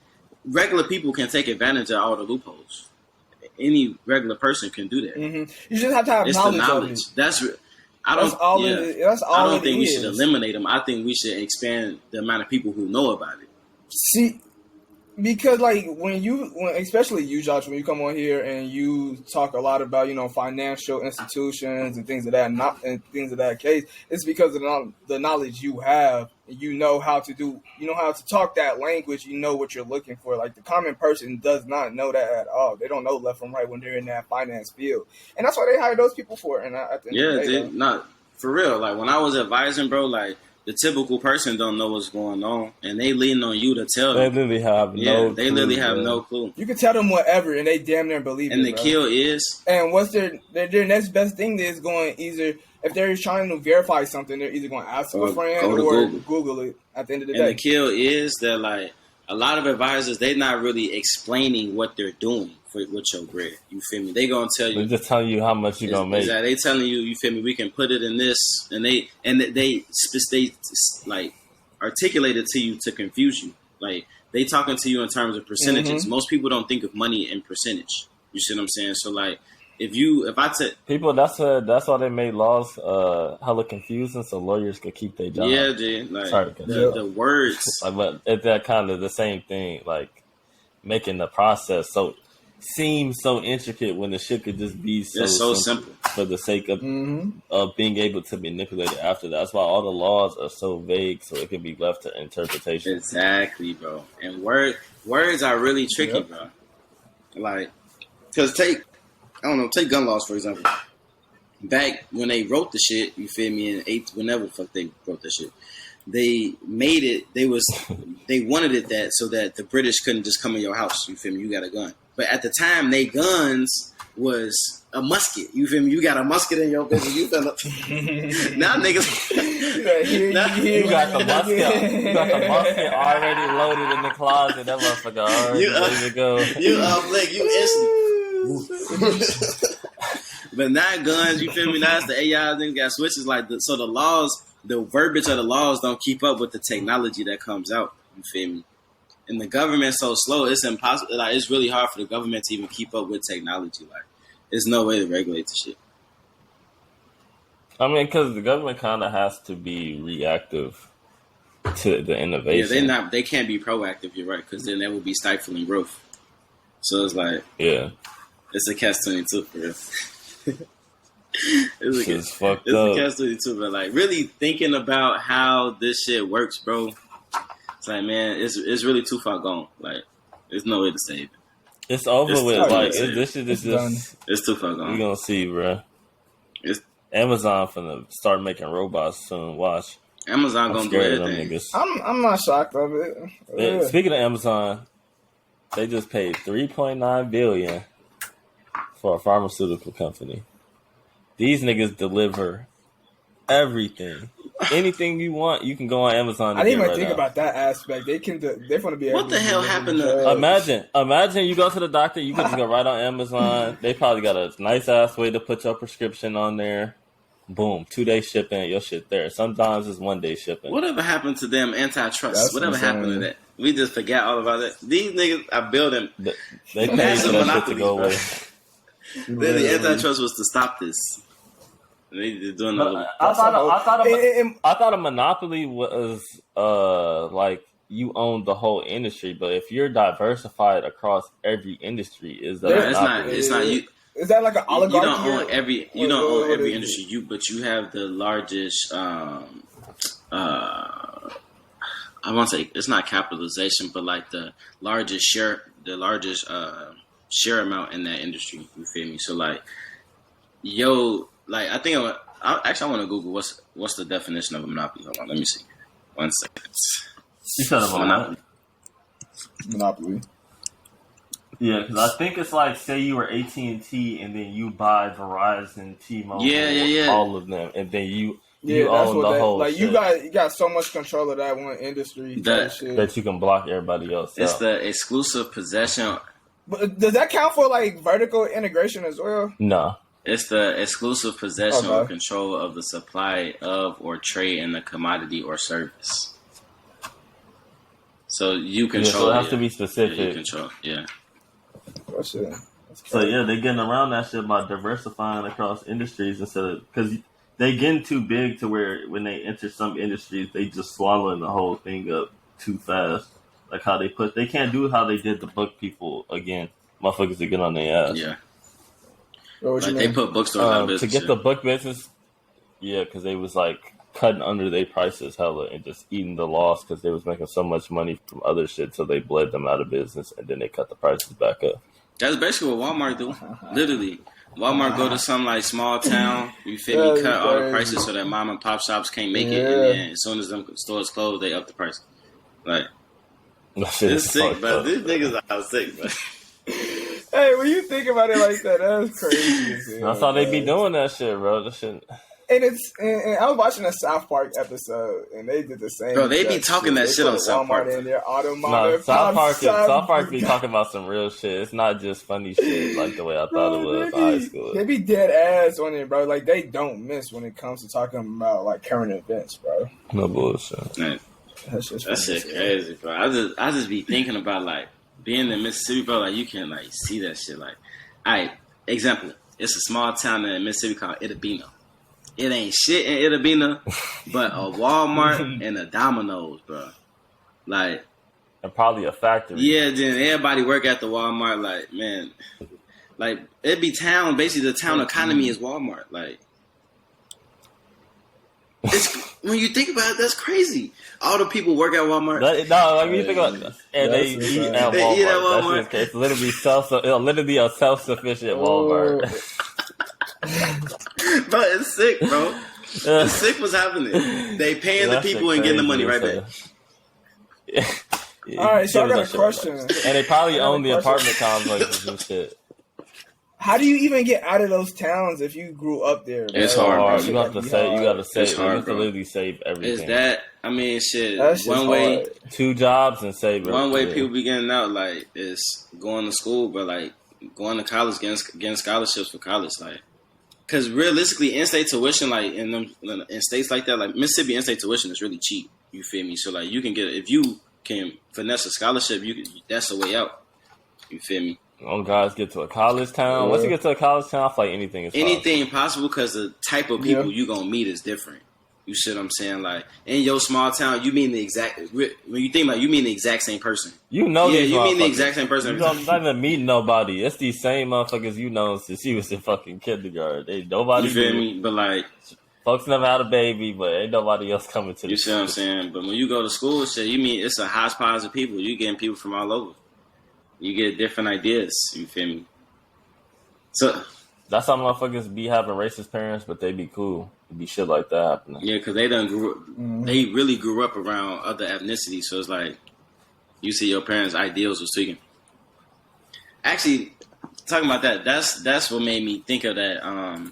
Regular people can take advantage of all the loopholes. Any regular person can do that. Mm-hmm. You just have to have knowledge. That's I don't think we should eliminate them. I think we should expand the amount of people who know about it. See, because like when especially you, Josh, when you come on here and you talk a lot about financial institutions and things of that case, it's because of the knowledge you have. You know how to talk that language. You know what you're looking for. Like, the common person does not know that at all. They don't know left from right when they're in that finance field, and that's why they hire those people for it. And I think not for real. Like, when I was advising, bro, like, the typical person don't know what's going on, and they lean on you to tell them. They literally have no clue. You can tell them whatever, and they damn near believe it. And the kill is, and what's their next best thing is going either. If they're trying to verify something, they're either going to ask a friend or Google it at the end of the day. And the kill is that, like, a lot of advisors, they're not really explaining what they're doing with your bread. You feel me? They going to tell you. They're just telling you how much you're going to make. Exactly. They telling you, you feel me, we can put it in this. And they like, articulate it to you to confuse you. Like, they talking to you in terms of percentages. Mm-hmm. Most people don't think of money in percentage. You see what I'm saying? So, like, if I take people, that's why they made laws hella confusing so lawyers could keep their job. Yeah, dude. Like, the words, but it's that kind of the same thing, like making the process seem so intricate when the shit could just be so simple for the sake of being able to manipulate it after that. That's why all the laws are so vague, so it can be left to interpretation. Exactly, bro. And words are really tricky, bro. Like, because take gun laws, for example. Back when they wrote the shit, you feel me, whenever the fuck they wrote that shit, they made it, they wanted it that so that the British couldn't just come in your house, you feel me, you got a gun. But at the time, they guns was a musket, you feel me, you got a musket in your business, you feel me? Now niggas, you got the musket already loaded in the closet, that motherfucker already ready to go. You but not guns, you feel me? Now it's the AI, then got switches so the laws, the verbiage of the laws don't keep up with the technology that comes out. You feel me? And the government's so slow, it's impossible. Like, it's really hard for the government to even keep up with technology. Like, there's no way to regulate the shit. I mean, because the government kind of has to be reactive to the innovation. Yeah, they can't be proactive. You're right, because then that would be stifling growth. So it's like, it's a catch-22 for real. It's fucked up. It's a catch-22, but like really thinking about how this shit works, bro. It's like, man, it's really too far gone. Like, there's no way to save it. It's over with. Like, this shit is just. It's too far gone. We gonna see, bro. Amazon finna start making robots soon. Watch. Amazon gonna do everything. I'm not shocked of it. Speaking of Amazon, they just paid $3.9 billion for a pharmaceutical company. These niggas deliver everything. Anything you want, you can go on Amazon. I didn't even think about that aspect. They're going to be able what the hell happened to... Imagine you go to the doctor, you can just go right on Amazon. They probably got a nice-ass way to put your prescription on there. Boom, 2-day shipping, your shit there. Sometimes it's 1-day shipping. Whatever happened to them antitrust? Whatever happened to that? We just forgot all about it. These niggas are building. They paid for that shit to go away. The antitrust was to stop this. They're doing I thought a monopoly was like you own the whole industry, but if you're diversified across every industry, is that it's not you. Is that like an oligarchy? You don't own every industry. But you have the largest. I won't say it's not capitalization, but like the largest share amount in that industry. You feel me? So like, like I think I want to Google what's the definition of a monopoly. Hold on, let me see. 1 second. You said a monopoly. Monopoly. Yeah, because I think it's like, say you were AT&T and then you buy Verizon, T-Mobile, all of them, and then you own the whole like shit. You got so much control of that one industry that you can block everybody else. It's the exclusive possession. But does that count for like vertical integration as well? No. It's the exclusive possession or control of the supply of or trade in a commodity or service. So you control. So it has to be specific. Yeah, you control. Yeah. Oh, shit. So yeah, they're getting around that shit by diversifying across industries instead of, because they getting too big to where when they enter some industries, they just swallowing the whole thing up too fast. Like how they can't do how they did the book people again. Motherfuckers to get on their ass. Yeah. Like they put bookstores out of business. To get the book business, yeah, because they was like cutting under their prices hella and just eating the loss because they was making so much money from other shit, so they bled them out of business and then they cut the prices back up. That's basically what Walmart do. Literally. Walmart go to some like small town, you feel me, cut all the prices so that mom and pop shops can't make it, and then as soon as them stores close, they up the price. Like, it's sick, but these niggas are sick, but hey, when you think about it like that, that's crazy. That's how they be doing that shit, bro. That shit. And I was watching a South Park episode, and they did the same. Bro, they be talking that shit on South Park. In their South Park be talking about some real shit. It's not just funny shit like the way I thought it was in high school. They be dead ass on it, bro. Like they don't miss when it comes to talking about like current events, bro. No bullshit. Man, that shit crazy, bro. I just be thinking about like being in Mississippi, bro. Like you can like see that shit. Like, alright, example, it's a small town in Mississippi called Itabena. It ain't shit in Itabena, but a Walmart and a Domino's, bro. Like, and probably a factory. Yeah, then everybody work at the Walmart. Like, man, like it be town. Basically, the town economy is Walmart. Like, it's when you think about it, that's crazy. All the people work at Walmart. When you think about it, and they eat at Walmart. It's literally a self-sufficient Walmart. Bro, it's sick, bro. It's sick what's happening. They paying the people and getting the money right back. Yeah. All right, so I got a question. And they probably own the apartment complexes and shit. How do you even get out of those towns if you grew up there? Bro? It's hard. You have to save. You got to save. You have to literally save everything. Is that? I mean, shit. One way, 2 jobs and save. One way people be getting out like is going to school, but like going to college, getting scholarships for college, like. Because realistically, in-state tuition, like in states like that, like Mississippi, in-state tuition is really cheap. You feel me? So like you can get, if you can finesse a scholarship, that's the way out. You feel me? Guys get to a college town. Once you get to a college town, I feel like anything is possible because the type of people you gonna meet is different. You see what I'm saying? Like in your small town, you mean the exact. When you think about it, you mean the exact same person. You know, you mean the exact same person. You don't even meet nobody. It's these same motherfuckers you know since you was in fucking kindergarten. Ain't nobody. You feel me? But like, folks never had a baby, but ain't nobody else coming to. You see what I'm saying? But when you go to school, shit, you mean it's a hodgepodge of people. You getting people from all over. You get different ideas. You feel me? So. That's how motherfuckers be having racist parents, but they be cool. It be shit like that happening. Yeah, because they they really grew up around other ethnicities. So it's like, you see your parents' ideals was tweaking. Actually, talking about that, that's what made me think of that.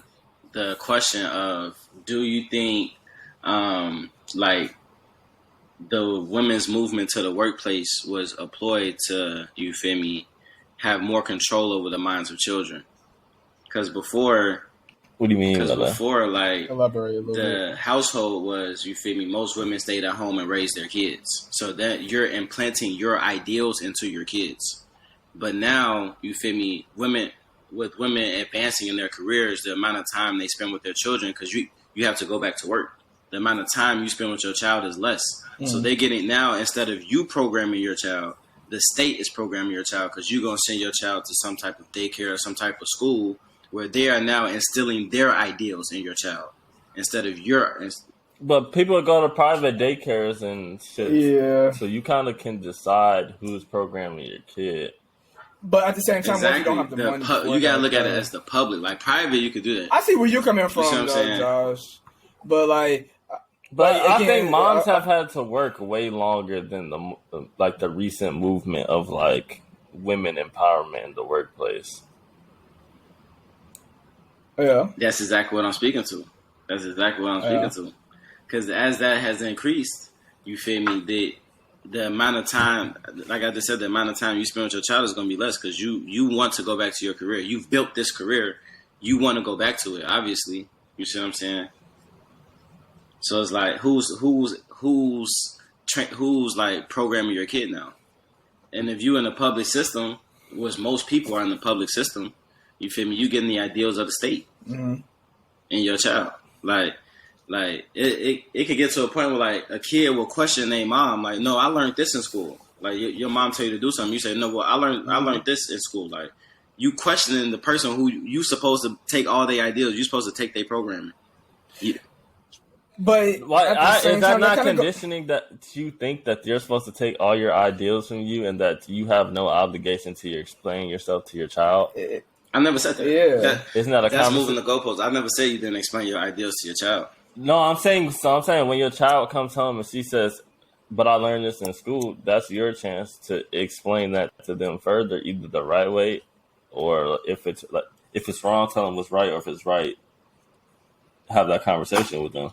The question of, do you think like the women's movement to the workplace was employed to, you feel me, have more control over the minds of children? Because before, what do you mean? Because before, like, the household was, you feel me, most women stayed at home and raised their kids, so that you're implanting your ideals into your kids. But now, you feel me, women advancing in their careers, the amount of time they spend with their children, because you have to go back to work. The amount of time you spend with your child is less. Mm-hmm. So they're getting now, instead of you programming your child, the state is programming your child, because you're going to send your child to some type of daycare or some type of school where they are now instilling their ideals in your child instead of your. But people go to private daycares and shit. Yeah. So you kind of can decide who's programming your kid. But at the same time, exactly. You don't have the money. You gotta look at it as the public. Like private, you could do that. I see where you're coming from, Josh. But like, I think moms have had to work way longer than the recent movement of like women empowerment in the workplace. Yeah, that's exactly what I'm speaking to. Because as that has increased, you feel me, the amount of time, like I just said, the amount of time you spend with your child is going to be less, because you want to go back to your career. You've built this career. You want to go back to it, obviously. You see what I'm saying? So it's like, who's like programming your kid now? And if you in the public system, which most people are in the public system, you feel me, you getting the ideals of the state in your child. Like it could get to a point where like a kid will question their mom, like, no, I learned this in school. Like your mom tell you to do something, you say, no, well, I learned this in school. Like, you questioning the person who you supposed to take all their ideals. You supposed to take their programming. But is that not conditioning that you think that you're supposed to take all your ideals from you and that you have no obligation to explain yourself to your child? I never said that. Yeah, isn't that that's moving the goalposts? I never said you didn't explain your ideals to your child. No, I'm saying when your child comes home and she says, but I learned this in school, that's your chance to explain that to them further, either the right way, or if it's wrong, tell them what's right, or if it's right, have that conversation with them.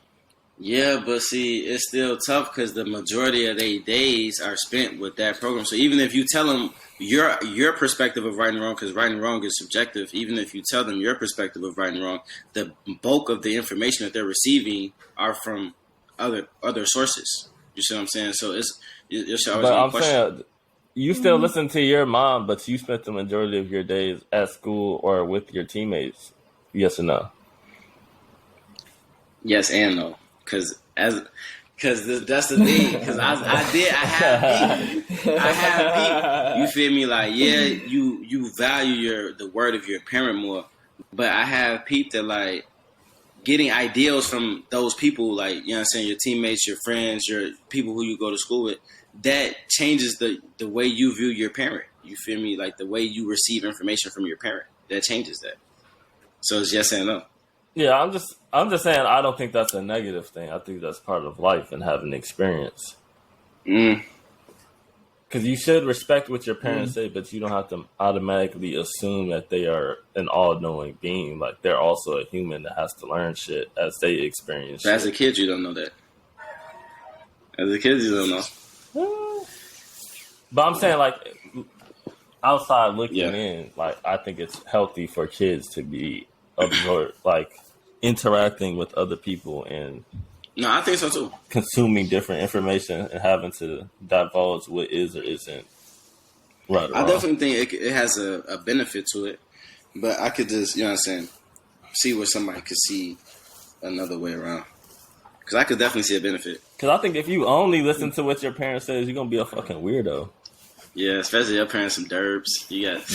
Yeah, but see, it's still tough because the majority of their days are spent with that program. So even if you tell them your perspective of right and wrong, because right and wrong is subjective, even if you tell them your perspective of right and wrong, the bulk of the information that they're receiving are from other sources. You see what I'm saying? So it's always a question. Saying, you still listen to your mom, but you spent the majority of your days at school or with your teammates. Yes or no? Yes and no. Because that's the thing. Because I have peep. You feel me? Like, yeah, you value the word of your parent more, but I have peeped that like getting ideals from those people, like, you know what I'm saying, your teammates, your friends, your people who you go to school with, that changes the way you view your parent. You feel me? Like the way you receive information from your parent, that changes that. So it's yes and no. Yeah, I'm just saying I don't think that's a negative thing. I think that's part of life and having experience. Because you should respect what your parents say, but you don't have to automatically assume that they are an all-knowing being. Like, they're also a human that has to learn shit as they experience shit. As a kid, you don't know that. As a kid, you don't know. But I'm saying, like, outside looking in, like, I think it's healthy for kids to be absorbed, like, interacting with other people and no, I think so too. Consuming different information and having to divulge what is or isn't right or wrong. I definitely think it has a benefit to it, but I could just, you know what I'm saying, see where somebody could see another way around. Because I could definitely see a benefit. Because I think if you only listen to what your parents say, you're gonna be a fucking weirdo. Yeah, especially your parents some derbs. You got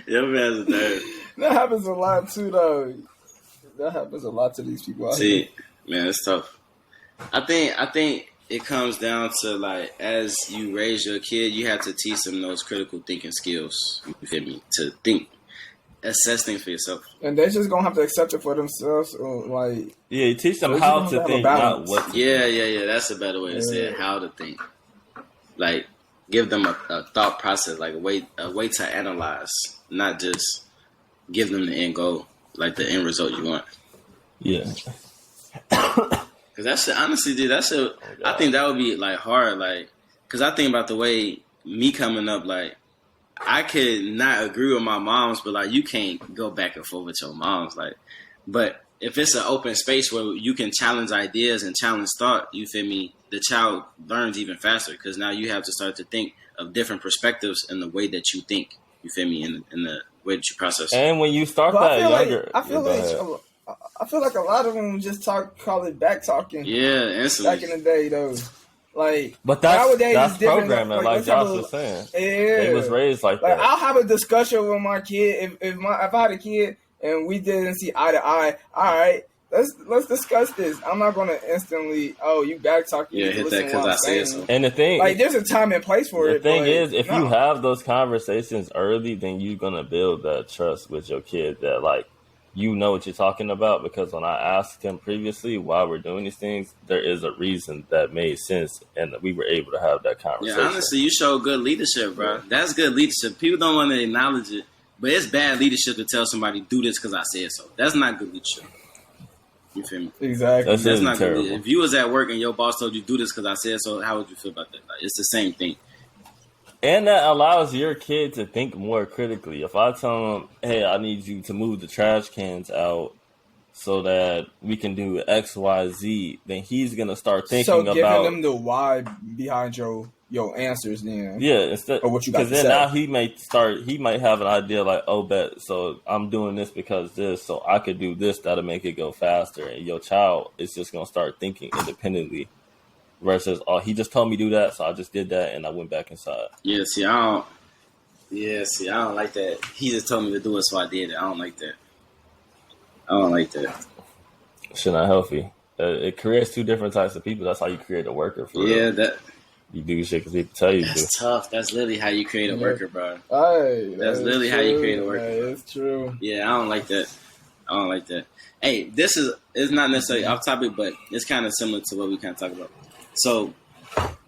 your parents some derbs. That happens a lot too, though. That happens a lot to these people. See, man, it's tough. I think it comes down to, like, as you raise your kid, you have to teach them those critical thinking skills. You feel me? To think, assess things for yourself. And they're just gonna have to accept it for themselves, or like. Yeah, you teach them how to think, not what. Yeah. That's a better way to say it. How to think. Like, give them a thought process, like a way to analyze, not just give them the end goal, like the end result you want. Yeah. Cause that shit, honestly, dude, that shit, I think that would be like hard, like, cause I think about the way me coming up, like, I could not agree with my moms, but like, you can't go back and forth with your moms, like, but if it's an open space where you can challenge ideas and challenge thought, you feel me, the child learns even faster, because now you have to start to think of different perspectives in the way that you think, you feel me, in the way that you process. And when you start that younger, I feel like a lot of them just call it back talking. Yeah, instantly. Back in the day, though. Like, but nowadays that's it's different. programming, like Josh was saying. Yeah, they was raised like that. I'll have a discussion with my kid if I had a kid and we didn't see eye to eye. All right, let's discuss this. I'm not gonna instantly, you back talking. Yeah, hit that because I said so. And the thing, like, there's a time and place for it. The thing is, if you have those conversations early, then you're gonna build that trust with your kid that, like, you know what you're talking about, because when I asked him previously why we're doing these things, there is a reason that made sense, and we were able to have that conversation. Yeah, honestly, you show good leadership, bro. That's good leadership. People don't want to acknowledge it, but it's bad leadership to tell somebody, do this because I said so. That's not good leadership. You feel me? Exactly. That's not terrible. Good. If you was at work and your boss told you do this because I said so, how would you feel about that? Like, it's the same thing. And that allows your kid to think more critically. If I tell him, hey, I need you to move the trash cans out so that we can do X, Y, Z, then he's going to start thinking about... So giving them the why behind your answers then. Yeah, instead, or what you got to say. Because then now he might have an idea like, oh, bet, so I'm doing this because this, so I could do this, that'll make it go faster. And your child is just going to start thinking independently. Versus, he just told me to do that, so I just did that, and I went back inside. I don't like that. He just told me to do it, so I did it. I don't like that. Shit not healthy. It creates two different types of people. That's how you create a worker. For real. That you do shit because people tell you to. That's tough. That's literally how you create a worker, bro. That's literally how you create a worker. It's true. Yeah, I don't like that. Hey, this is not necessarily off topic, but it's kind of similar to what we kind of talk about. So,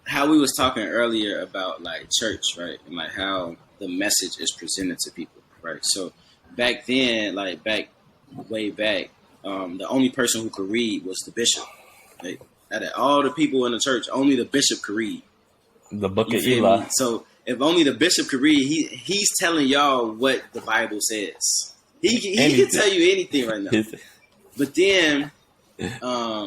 how we was talking earlier about, like, church, right? And, like, how the message is presented to people, right? So, back then, like, way back, the only person who could read was the bishop. Like, out of all the people in the church, only the bishop could read. The book of Eli. So, if only the bishop could read, he's telling y'all what the Bible says. He can tell you anything right now. But then...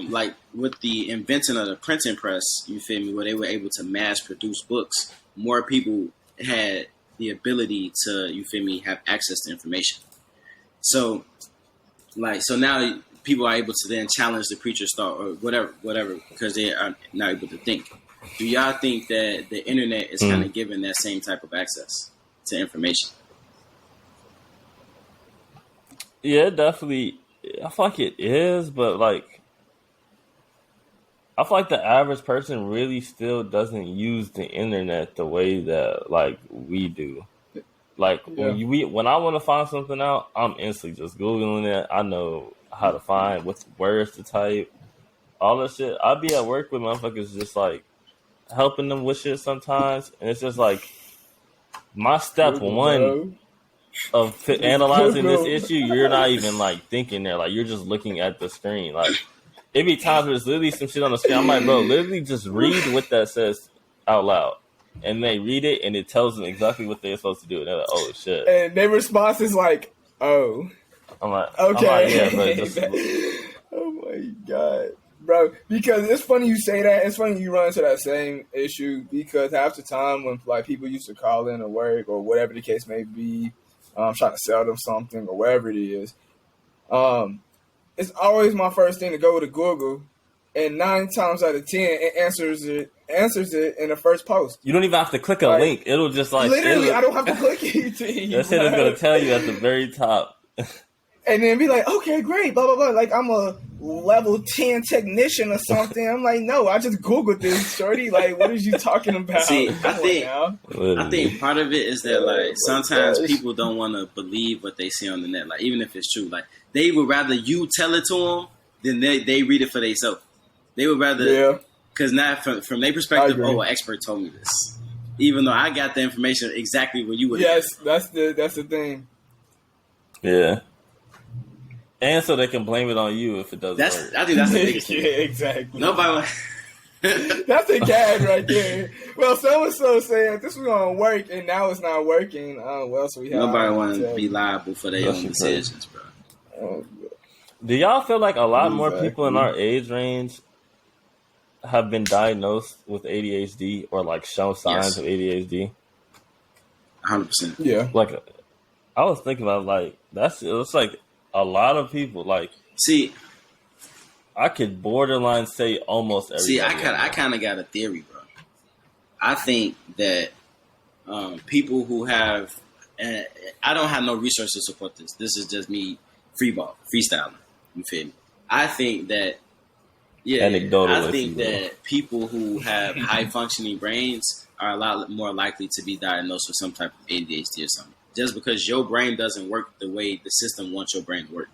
like with the invention of the printing press, you feel me, where they were able to mass produce books, more people had the ability to, you feel me, have access to information. So now people are able to then challenge the preacher's thought or whatever, because they are not able to think. Do y'all think that the internet is kind of giving that same type of access to information? Yeah, definitely. I feel like it is, but, like, I feel like the average person really still doesn't use the internet the way that, like, we do. Like, when I want to find something out, I'm instantly just Googling it. I know how to find what words to type, all that shit. I'd be at work with motherfuckers just, like, helping them with shit sometimes, and it's just, like, my step one of analyzing this issue, you're not even, like, thinking there. Like, you're just looking at the screen. Like, it be times where there's literally some shit on the screen. I'm like, bro, literally just read what that says out loud. And they read it, and it tells them exactly what they're supposed to do. And they're like, oh, shit. And their response is like, oh. I'm like, okay. Yeah, but just... Oh, my God. Bro, because it's funny you say that. It's funny you run into that same issue, because half the time when, like, people used to call in or work or whatever the case may be, trying to sell them something or whatever it is, it's always my first thing to go to Google, and 9 times out of 10 it answers it in the first post. You don't even have to click a link. It'll just, like, literally, I don't have to click anything. That shit is gonna tell you at the very top. And then be like, okay, great, blah, blah, blah. Like, I'm a level 10 technician or something. I'm like, no, I just Googled this, shorty. Like, what are you talking about? See, I think part of it is that, like, sometimes people don't want to believe what they see on the net. Like, even if it's true. Like, they would rather you tell it to them than they read it for themselves. They would rather, because now from their perspective, an expert told me this. even though I got the information exactly where you would. Yes, that's the thing. Yeah. And so they can blame it on you if it doesn't work. I think that's the biggest thing. Yeah, exactly. Nobody. That's a gag right there. Well, so saying this was gonna work and now it's not working. Well, so we have nobody want to be liable for their own decisions, bro. Do y'all feel like a lot more people in our age range have been diagnosed with ADHD or like show signs of ADHD? 100%. Yeah. Like, I was thinking about like it's like a lot of people. Like, see, I could borderline say almost everybody. See, I kind of got a theory, bro. I think that people who have, and I don't have no research to support this. This is just me freestyling. You feel me? I think that, anecdotal. I think that people who have high functioning brains are a lot more likely to be diagnosed with some type of ADHD or something. Just because your brain doesn't work the way the system wants your brain to work.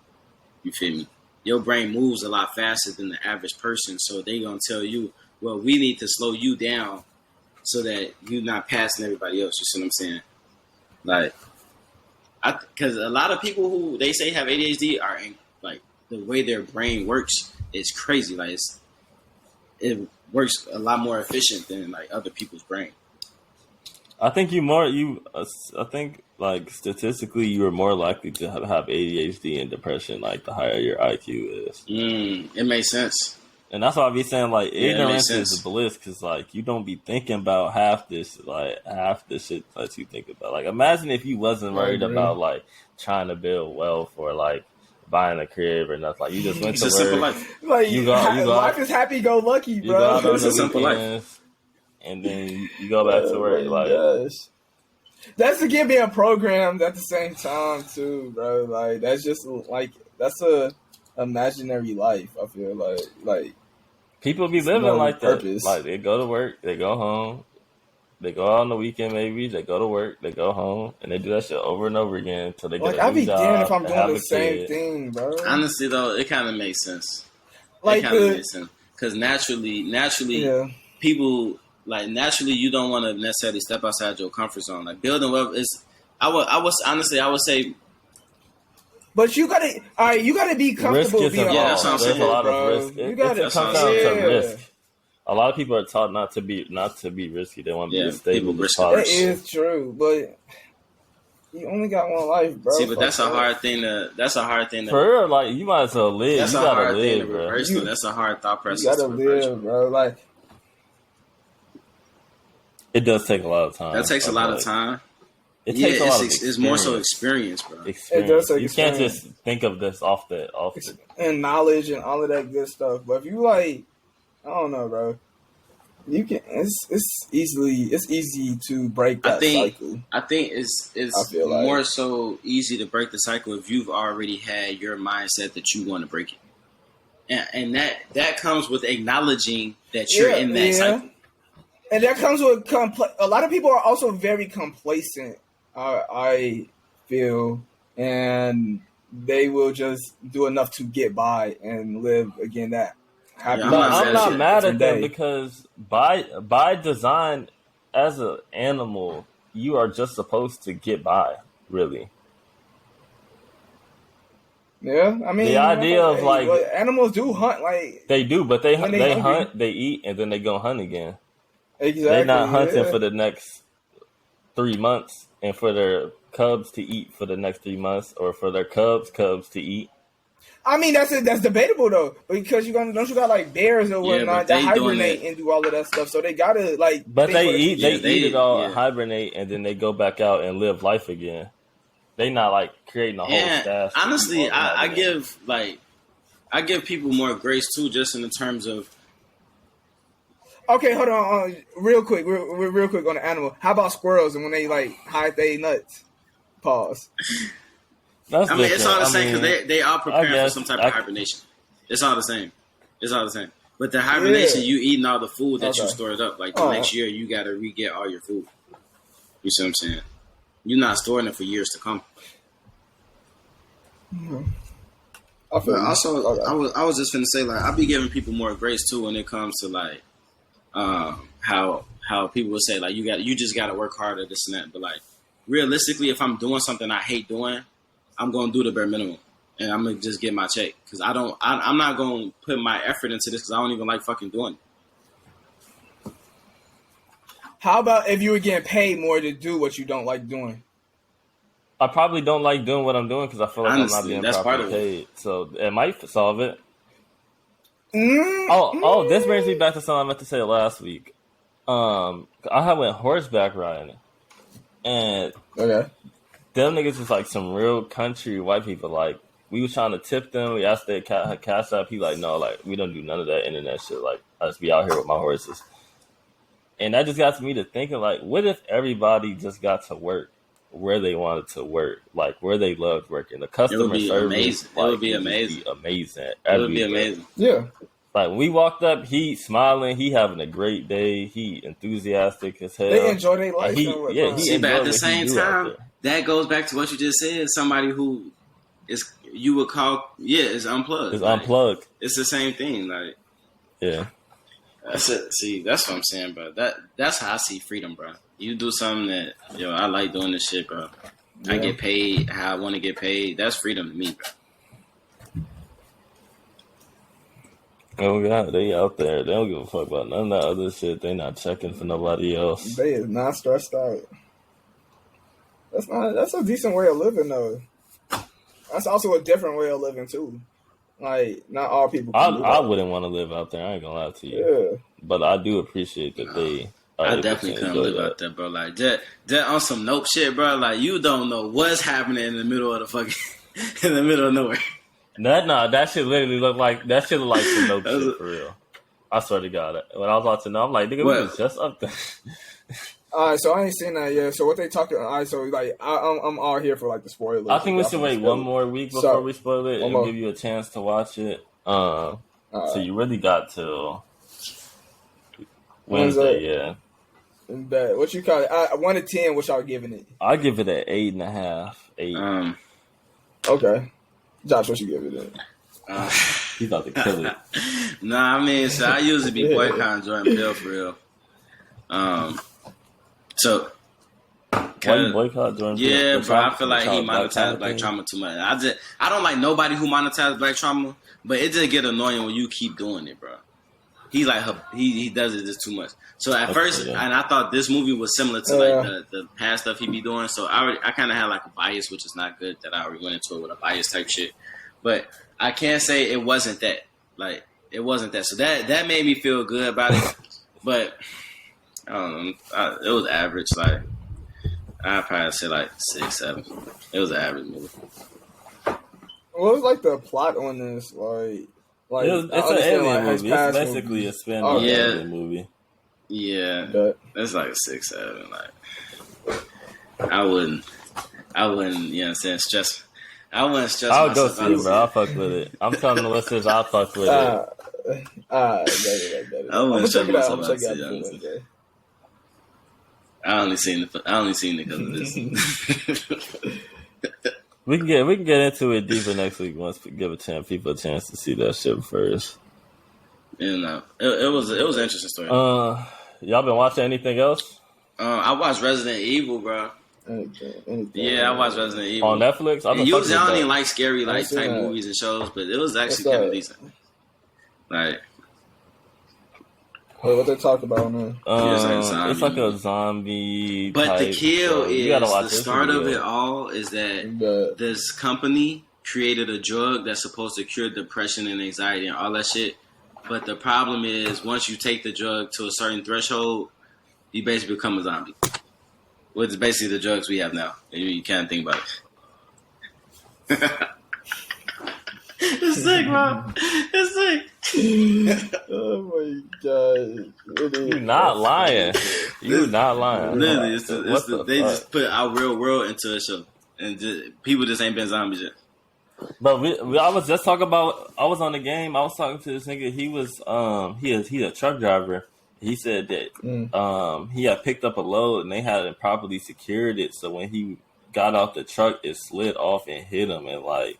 You feel me? Your brain moves a lot faster than the average person, so they're going to tell you, well, we need to slow you down so that you're not passing everybody else. You see what I'm saying? Like, because a lot of people who they say have ADHD are like, the way their brain works is crazy. Like, it works a lot more efficient than like other people's brain. I think I think like statistically, you are more likely to have ADHD and depression. Like the higher your IQ is, it makes sense. And that's why I be saying like ignorance is bliss, because like you don't be thinking about half this shit that you think about. Like imagine if you wasn't worried about like trying to build wealth or like buying a crib or nothing. Like you just went to work. Simple life. Like life is happy go lucky, bro. You go out on it's a simple life. And then you go back to work. Like, gosh. That's to give me a program at the same time too, bro. Like that's just like that's a imaginary life. I feel like people be living like purpose. That. Like they go to work, they go home, they go out on the weekend. Maybe they go to work, they go home, and they do that shit over and over again until they get a new job. Damned if I'm doing the same thing, bro. Honestly, though, it kind of makes sense. Like because naturally, people. Like naturally, you don't want to necessarily step outside your comfort zone. Like building wealth is, I would say. But you gotta be comfortable being that's what I'm saying. There's a lot of risk. You gotta it comes down to risk. A lot of people are taught not to be risky. They want to be stable. That is true, but you only got one life, bro. See, but that's a hard thing to. For real, like you might as well live. That's you a gotta hard live, thing to bro. reverse. That's a hard thought process. You gotta live, bro. Like. It does take a lot of time. That takes a lot of time. It takes a lot of it's more so experience, bro. It does take experience. Can't just think of this off the and knowledge and all of that good stuff. But if you like, I don't know, bro. You can. It's easy to break that cycle. I think it's more so easy to break the cycle if you've already had your mindset that you want to break it, and that comes with acknowledging that you're in that cycle. And that comes with a lot of people are also very complacent, I feel, and they will just do enough to get by and live again that happy. I'm not mad at them because by design, as an animal, you are just supposed to get by, really. Yeah, I mean, the idea of like animals do hunt, like they do, but they hunt, they eat, and then they go hunt again. Exactly. They're not hunting for the next 3 months and for their cubs to eat for the next 3 months, or for their cubs to eat. I mean, that's debatable though, because you got like bears or whatnot that hibernate and do all of that stuff. So they gotta like. But they eat it all, hibernate, and then they go back out and live life again. They not like creating a whole staff. Honestly, I give people more grace too, just in the terms of. Okay, hold on, real quick on the animal. How about squirrels and when they like hide their nuts? Pause. It's all the same because they are preparing for some type of hibernation. It's all the same. But the hibernation, you eating all the food that you stored up. Like the next year, you got to re-get all your food. You see what I'm saying? You're not storing it for years to come. Mm-hmm. I was just finna say, like, I be giving people more grace too when it comes to like how how people would say like you just got to work harder, this and that. But like realistically, if I'm doing something I hate doing, I'm gonna do the bare minimum, and I'm gonna just get my check because I'm not gonna put my effort into this because I don't even like fucking doing it. How about if you were getting paid more to do what you don't like doing? I probably don't like doing what I'm doing because I feel like honestly, I'm not being properly paid. So it might solve it. Oh, this brings me back to something I meant to say last week. I went horseback riding, and them niggas was like some real country white people. Like we was trying to tip them. We asked their cash app. He like, no, like we don't do none of that internet shit. Like I just be out here with my horses. And that just got me to thinking, like, what if everybody just got to work where they wanted to work, like where they loved working? The customer service, it would be amazing. It would be amazing. Yeah. Like when we walked up, he smiling, he having a great day, he enthusiastic as hell. They enjoy their life. See, but at the same time, that goes back to what you just said. Somebody who is you would call is unplugged. It's unplugged. It's the same thing. Like that's it. See, that's what I'm saying, bro. That's how I see freedom, bro. You do something that I like doing this shit, bro. Yeah. I get paid how I want to get paid. That's freedom to me, bro. Oh God, they out there. They don't give a fuck about none of that other shit. They not checking for nobody else. They is not stressed out. That's a decent way of living though. That's also a different way of living too. Like not all people. I wouldn't want to live out there. I ain't gonna lie to you. Yeah. But I do appreciate that they. I definitely couldn't live out there, bro. Like that on some nope shit, bro. Like you don't know what's happening in the middle of the fucking in the middle of nowhere. That shit literally look like some nope shit for real. I swear to God. When I was watching, I'm like, nigga, we was just up there. All right, so I ain't seen that yet. So what they talking? All right, so like I'm all here for like the spoilers. I think we should wait one more week before we spoil it and give you a chance to watch it. So you really got till Wednesday, yeah. But what you call it? 1 to 10. What y'all giving it? I give it an 8.5. 8. Okay. Josh, what you give it? He's about to kill it. Nah, I mean, so I usually be boycotting Jordan Peele for real. So. Why you boycott Jordan Peele? Yeah, bro. I feel like he monetized black trauma too much. I don't like nobody who monetizes black trauma, but it just get annoying when you keep doing it, bro. He he does it just too much. So at first, and I thought this movie was similar to like the past stuff he be doing. So I kind of had like a bias, which is not good. That I already went into it with a bias type shit. But I can't say it wasn't that. Like it wasn't that. So that made me feel good about it. But I don't know. It was average. Like I'd probably say like 6, 7. It was an average movie. What was like the plot on this? Like it's an alien movie. It's basically a spin-off alien movie. Yeah, it's like 6, 7. Like I wouldn't. You know what I'm saying? Stress. I wouldn't stress. I'll go see it, bro. I'll fuck with it. I'm telling the listeners, I'll fuck with it. I wouldn't stress myself. I only seen it because of this. We can get into it deeper next week once we give people a chance to see that shit first. You know, it was an interesting story. Y'all been watching anything else? I watched Resident Evil, bro. Yeah, I watched Resident Evil on Netflix. Usually I don't even like scary type movies and shows, but it was actually kind of decent. Like. What they talk about now? It's like a zombie. But type, the kill is the start of it all is that this company created a drug that's supposed to cure depression and anxiety and all that shit. But the problem is once you take the drug to a certain threshold, you basically become a zombie. Which is basically the drugs we have now. You can't think about it. It's sick, bro. It's sick. Oh my god! You're not lying. You're not lying. Literally, they just put our real world into a show, and people just ain't been zombies yet. But I was just talking about. I was on the game. I was talking to this nigga. He was he's a truck driver. He said that he had picked up a load and they hadn't properly secured it. So when he got out the truck, it slid off and hit him and like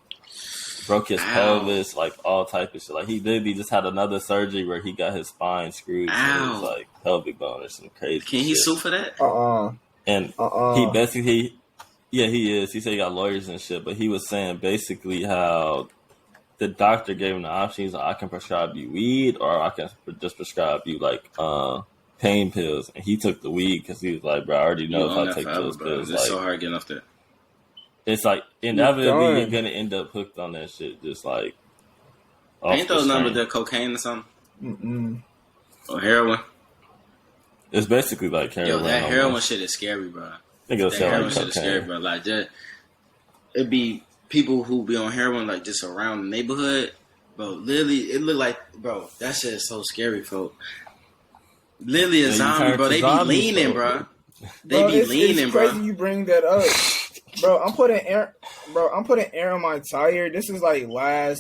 broke his pelvis, like all type of shit. Like he literally just had another surgery where he got his spine screwed to his like pelvic bone or some crazy. Can he sue for that? And he basically, he is. He said he got lawyers and shit, but he was saying basically how the doctor gave him the option. He's like, I can prescribe you weed, or I can just prescribe you like pain pills. And he took the weed because he was like, bro, I already know if I take those pills, it's so hard getting off that. It's like inevitably you're gonna end up hooked on that shit. Just like ain't those numbers that cocaine or something? Or heroin? It's basically like heroin. Yo, that heroin shit is scary, bro. That heroin shit is scary, bro. Like that, it'd be people who be on heroin like just around the neighborhood, bro. Literally, it look like, bro, that shit is so scary, folk. Literally a zombie, bro. They be leaning, bro. They be leaning, bro. It's crazy you bring that up. Bro, I'm putting air on my tire. This is like last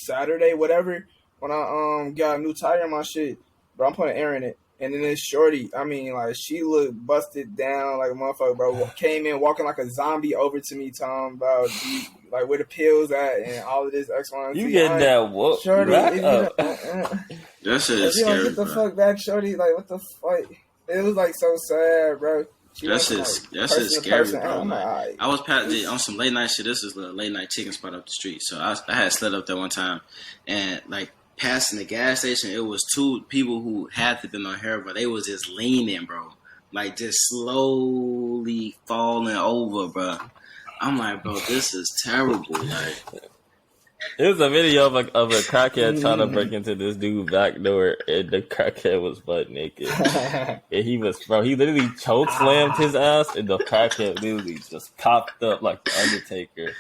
Saturday, whatever, when I got a new tire on my shit. Bro, I'm putting air in it. And then this shorty, I mean, like, she looked busted down like a motherfucker, bro. Came in walking like a zombie over to me, talking about, like, where the pills at and all of this X, Y, and Z. You getting that whoop shorty, back up. That shit is scary, get the fuck back, shorty. Like, what the fuck? It was, like, so sad, bro. That shit's scary, bro. Like, I was on some late night shit. This is the late night chicken spot up the street. So I had slid up there one time, and like passing the gas station, it was two people who had to been on heroin, but they was just leaning, bro, like just slowly falling over, bro. I'm like, bro, this is terrible. Like, it was a video of a crackhead trying to break into this dude's back door, and the crackhead was butt naked. And he literally choke slammed his ass, and the crackhead literally just popped up like the Undertaker,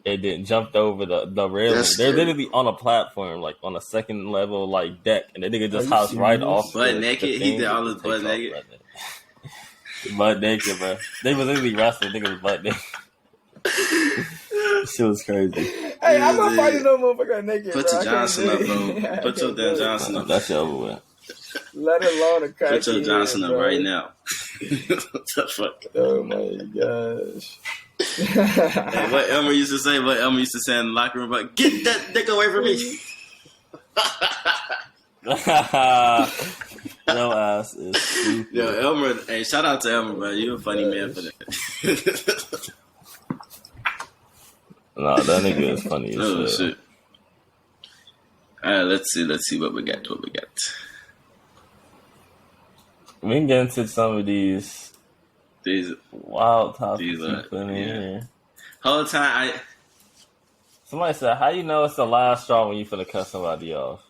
and then jumped over the railing. They're literally on a platform, like on a second level, like deck, and the nigga just hops right off. Butt naked. He did all his butt naked. Butt naked, bro. They was literally wrestling. Nigga was butt naked. Shit was crazy. Hey, I'm not fighting no motherfucker naked. Put your Johnson up, bro. Put your damn Johnson up. That's over with. Let alone a crack. Put your Johnson up right now. What the fuck? Oh my gosh. Hey, what Elmer used to say in the locker room, but get that dick away from me. No ass is stupid. Yo, Elmer, hey, shout out to Elmer, bro. You a funny man for that. No, that nigga is funny as shit. Alright, let's see what we got. We can get into some of these wild topics you put in here. Whole time somebody said, how you know it's the last straw when you finna cut somebody off?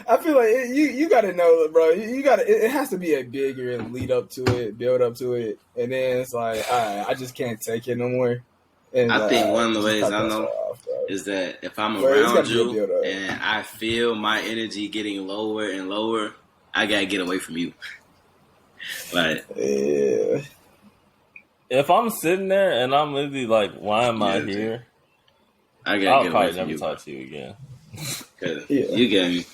I feel like you gotta know, bro. It has to be a bigger lead up to it, build up to it, and then it's like, I just can't take it no more. And I think one of the ways I know is that if I'm around you and I feel my energy getting lower and lower, I gotta get away from you. Like, yeah. If I'm sitting there and I'm literally like, why am I here? I gotta I'll get probably away from never talk to you again. You get me.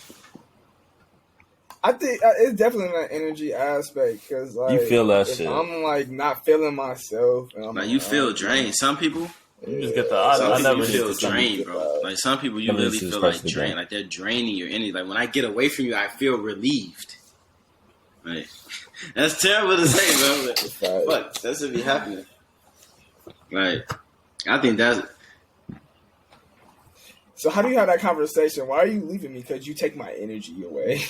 I think it's definitely an energy aspect because like, you feel that shit. I'm like not feeling myself. And I'm like you feel drained. Some people, you just get the. I never feel drained, bro. Like some people, you really feel like drained. Like they're draining your energy. Like when I get away from you, I feel relieved. Like that's terrible to say, bro. But that should be happening. Like I think that's. So how do you have that conversation? Why are you leaving me? Because you take my energy away.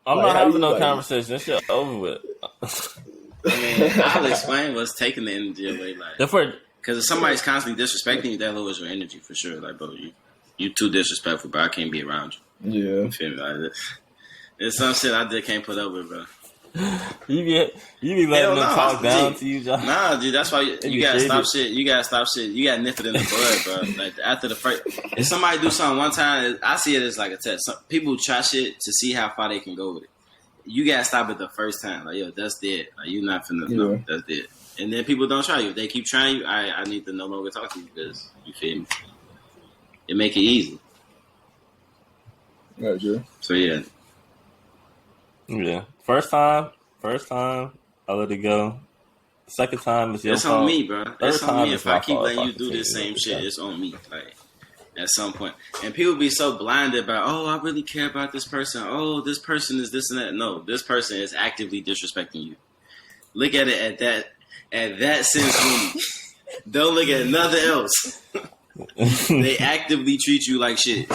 I'm not having no conversation. This shit over with. I mean, I'll explain what's taking the energy away. Like, because if somebody's constantly disrespecting you, that lowers your energy for sure. Like, bro, you too disrespectful, bro. I can't be around you. Yeah. You feel me? Like, there's some shit I just can't put up with, bro. You be letting them talk down to you, John. Nah, dude, that's why you gotta stop shit. You gotta stop shit. You gotta nip it in the bud, bro. Like after the first, if somebody do something one time, I see it as like a test. Some people try shit to see how far they can go with it. You gotta stop it the first time. Like, yo, that's dead. Like, you not finna. No, that's dead. And then people don't try you. If they keep trying you, I need to no longer talk to you because you feel me. It make it easy. Yeah, true. So yeah. Yeah. First time, I let it go. Second time is your It's fault. on me, bro. It's on me. If I keep letting you do this same shit, that. it's on me. Like, at some point. And people be so blinded by, oh, I really care about this person. Oh, this person is this and that. No, this person is actively disrespecting you. Look at it at that sense only. Don't look at nothing else. They actively treat you like shit.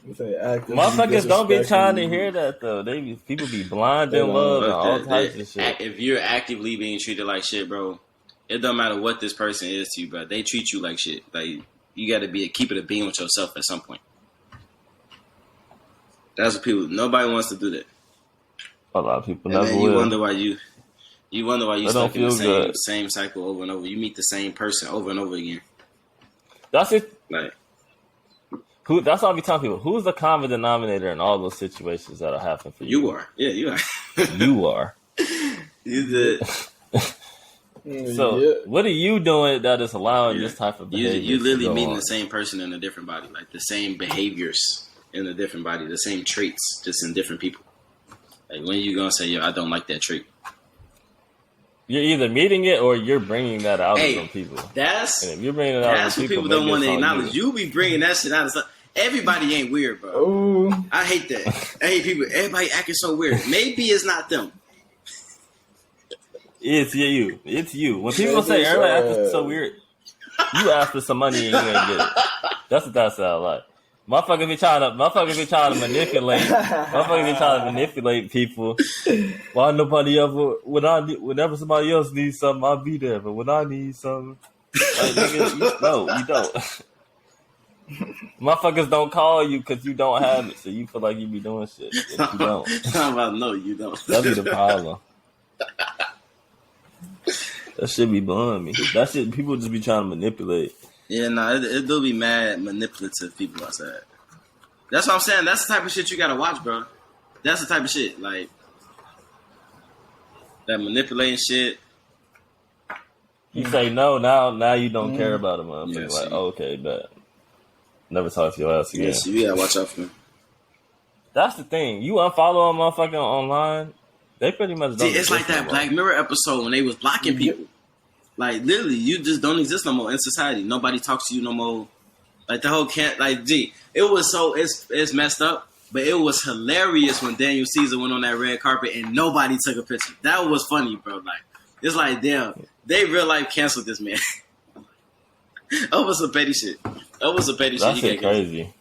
Motherfuckers don't be trying to hear that though. People be blind in love and all types of shit. If you're actively being treated like shit, bro, it don't matter what this person is to you, bro. They treat you like shit. Like, you got to keep it a being with yourself at some point. That's what people. Nobody wants to do that. A lot of people and never then will. You wonder why you stuck in the same cycle over and over. You meet the same person over and over again. That's it. Like, that's all I be telling people. Who's the common denominator in all those situations that'll happen for you? You are. Yeah, you are. You are. You did. So, what are you doing that is allowing this type of behavior? You literally meeting the same person in a different body, like the same behaviors in a different body, the same traits, just in different people. Like, when you gonna say, yo, I don't like that trait? You're either meeting it or you're bringing that out of some people. That's and if you're bringing it out that's of what people don't want to acknowledge. You be bringing that shit out of stuff. Everybody ain't weird, bro. Ooh. I hate that. I hate people. Everybody acting so weird. Maybe it's not them. It's you. It's you. When people say everybody acting so weird, you ask for some money and you ain't get it. That's what that sounds like. Motherfuckers be trying to manipulate people. Why nobody ever whenever somebody else needs something, I'll be there. But when I need something, like, nigga, you don't. Motherfuckers don't call you because you don't have it, so you feel like you be doing shit. If you don't. I'm about no, you don't. That'd be the problem. That shit be blowing me. That shit, people just be trying to manipulate. Yeah, it do be mad manipulative people outside. That's what I'm saying. That's the type of shit you gotta watch, bro. That's the type of shit, like, that manipulating shit. You say no, now you don't care about them. I'm Yeah, like, okay, bet. Never talk to your ass again. Yeah, so you gotta watch out for them. That's the thing. You unfollow a motherfucker online, they pretty much don't. See, it's like that Black Mirror episode when they was blocking people. Like, literally, you just don't exist no more in society. Nobody talks to you no more. Like, the whole it was so, it's messed up, but it was hilarious when Daniel Caesar went on that red carpet and nobody took a picture. That was funny, bro. Like, it's like, damn, they real life canceled this man. That was some petty shit. That shit crazy.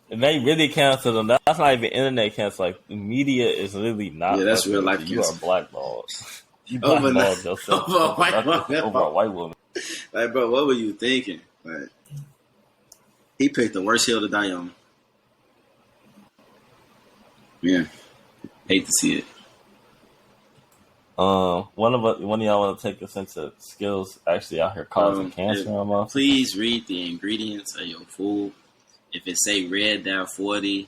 And they really canceled them. That's not even internet cancel. Like, the media is really not. Yeah, that's real life cancel. You are blackballed. You over blackballed yourself over a white woman. Like, bro, what were you thinking? Like, he picked the worst hill to die on. Yeah, hate to see it. One of y'all want to take us into skills actually out here causing cancer? Please read the ingredients of your food. If it say red dye 40,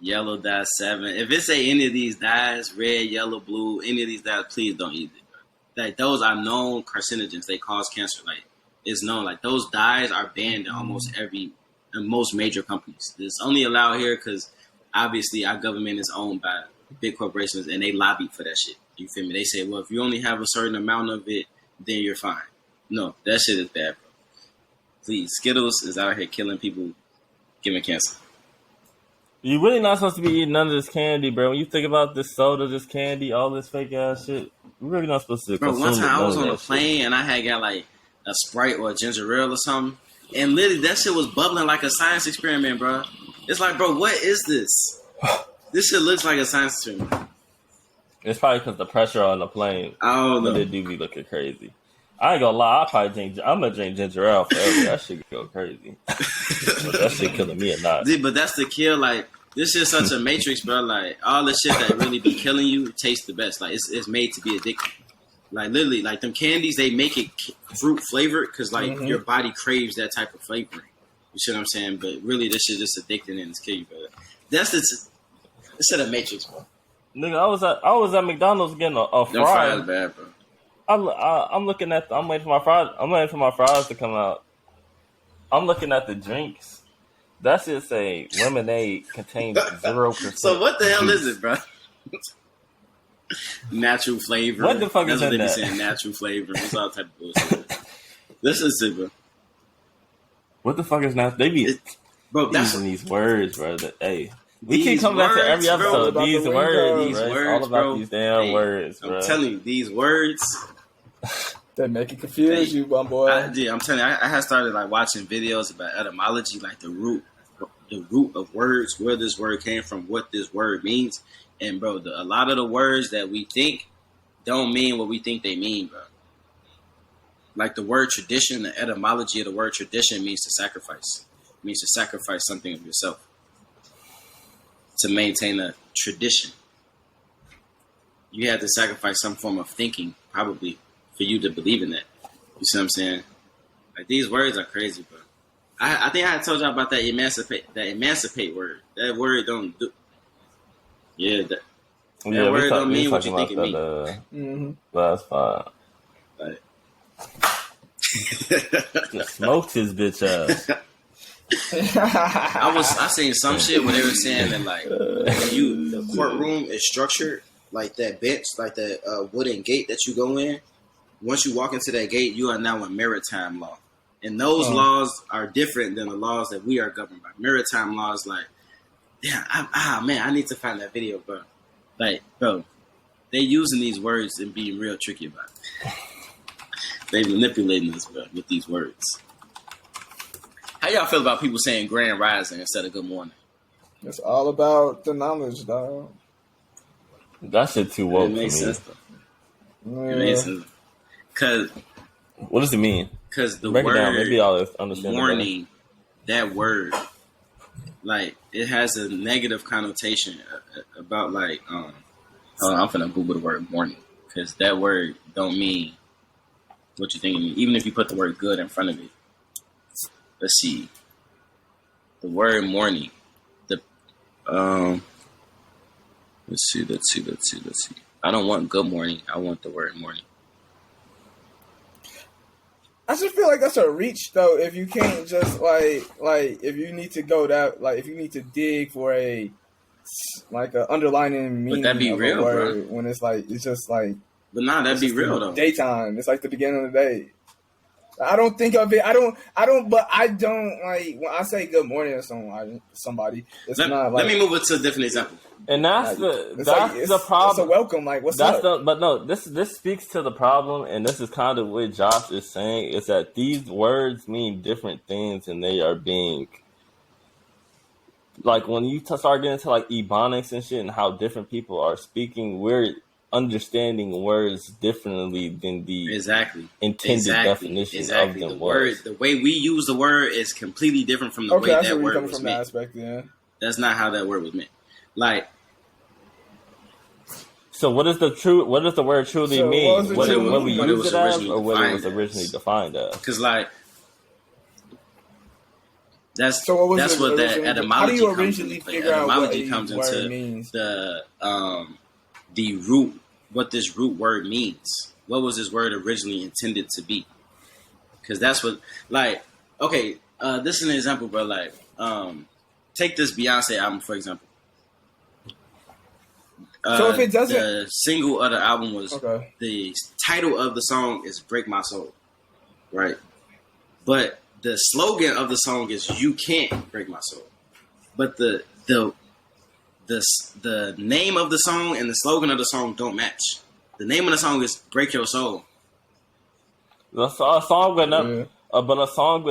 yellow dye 7, if it say any of these dyes, red, yellow, blue, any of these dyes, please don't eat it. Like, those are known carcinogens. They cause cancer. Like, it's known. Like, those dyes are banned in most major companies. It's only allowed here because obviously our government is owned by big corporations and they lobby for that shit. You feel me? They say, well, if you only have a certain amount of it, then you're fine. No, that shit is bad, bro. Please, Skittles is out here killing people, giving cancer. You're really not supposed to be eating none of this candy, bro. When you think about this soda, this candy, all this fake ass shit, you're really not supposed to consume. Bro, one time I was on a plane and I had got like a Sprite or a ginger ale or something, and literally that shit was bubbling like a science experiment, bro. It's like, bro, what is this? This shit looks like a science experiment. It's probably because the pressure on the plane. I don't know. They do be looking crazy. I ain't gonna lie, I'm gonna drink ginger ale forever. That shit go crazy. But that shit killing me or not. But that's the kill. Like, this shit's such a matrix, bro. Like, all the shit that really be killing you tastes the best. Like, it's made to be addictive. Like, literally, like, them candies, they make it fruit flavored because, like, your body craves that type of flavoring. You see what I'm saying? But really, this shit just addicting and it's killing you, bro. That's this shit a matrix, bro. Nigga, I was at McDonald's getting a fry. Them fries bad, bro. I'm looking at. I'm waiting for my fries. I'm waiting for my fries to come out. I'm looking at the drinks. That shit say lemonade contains 0%. So what the hell is it, bro? Natural flavor. What the fuck That's is what they be that? saying. Natural flavor. It's all type of bullshit. Listen to bro. What the fuck is natural? They be using these words, bro. Hey. We keep coming back to every episode. These words, all about these damn words, bro. I'm telling you, these words. They make it confuse you, my boy. I'm telling you, I had started like watching videos about etymology, like the root of words, where this word came from, what this word means. And bro, a lot of the words that we think don't mean what we think they mean, bro. Like the word tradition, the etymology of the word tradition means to sacrifice. It means to sacrifice something of yourself to maintain a tradition. You had to sacrifice some form of thinking, probably, for you to believe in that. You see what I'm saying? Like, these words are crazy, bro. I think I had told y'all about that emancipate word. That word don't do. Yeah, that word don't mean what you think it means. Last part. Like, just smoked his bitch ass. I seen some shit where they were saying that like the courtroom is structured like that bench, like that wooden gate that you go in. Once you walk into that gate, you are now in maritime law, and those laws are different than the laws that we are governed by. Maritime laws, like, I need to find that video, bro. Like, bro, they using these words and being real tricky about it. They manipulating us, bro, with these words. How y'all feel about people saying grand rising instead of good morning? It's all about the knowledge, dog. That shit too woke for me. Sense, though. It makes sense. Cause what does it mean? Because the break word it down. Maybe I'll understand morning, that word, like, it has a negative connotation about like I'm finna Google the word morning, because that word don't mean what you think it means, even if you put the word good in front of it. Let's see. The word morning. Let's see. I don't want good morning. I want the word morning. I just feel like that's a reach, though. If you can't just like if you need to go that, like, if you need to dig for a underlining meaning, but that'd be of real, a word, bro. When it's like, it's just like. But nah, that'd be real though. Daytime. It's like the beginning of the day. I don't think of it. I don't. But I don't like when I say good morning to somebody. It's not like. Let me move it to a different example. And that's the problem. It's a welcome. Like, what's up? But no, this speaks to the problem, and this is kind of what Josh is saying, is that these words mean different things, and they are being like, when you start getting into like ebonics and shit, and how different people are speaking, we're understanding words differently than the intended definition of the word. The way we use the word is completely different from the way that word was meant. Aspect, yeah. That's not how that word was meant. Like, so what is the word truly mean? What we use it as, or what it was originally defined as? Because like, that's what that etymology comes into play. Etymology comes into the root, what this root word means. What was this word originally intended to be? Because that's what, like, okay, this is an example, bro. Like, take this Beyonce album, for example. So if it doesn't, the single of the album was the title of the song is "Break My Soul," right? But the slogan of the song is "You Can't Break My Soul." But the name of the song and the slogan of the song don't match. The name of the song is "Break Your Soul." A song would never, but a song title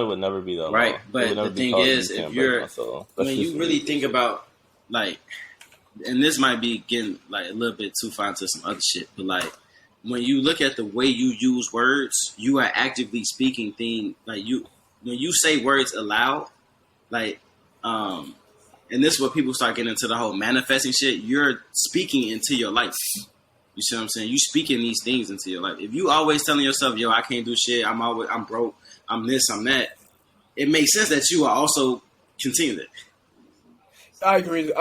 would never be that right. long. But the thing is, if you're when you really think about, like, and this might be getting like a little bit too far into some other shit, but like, when you look at the way you use words, you are actively speaking things. Like, when you say words aloud, like, and this is what people start getting into the whole manifesting shit. You're speaking into your life. You see what I'm saying? You speaking these things into your life. If you always telling yourself, yo, I can't do shit, I'm broke, I'm this, I'm that, it makes sense that you are also continuing it. I agree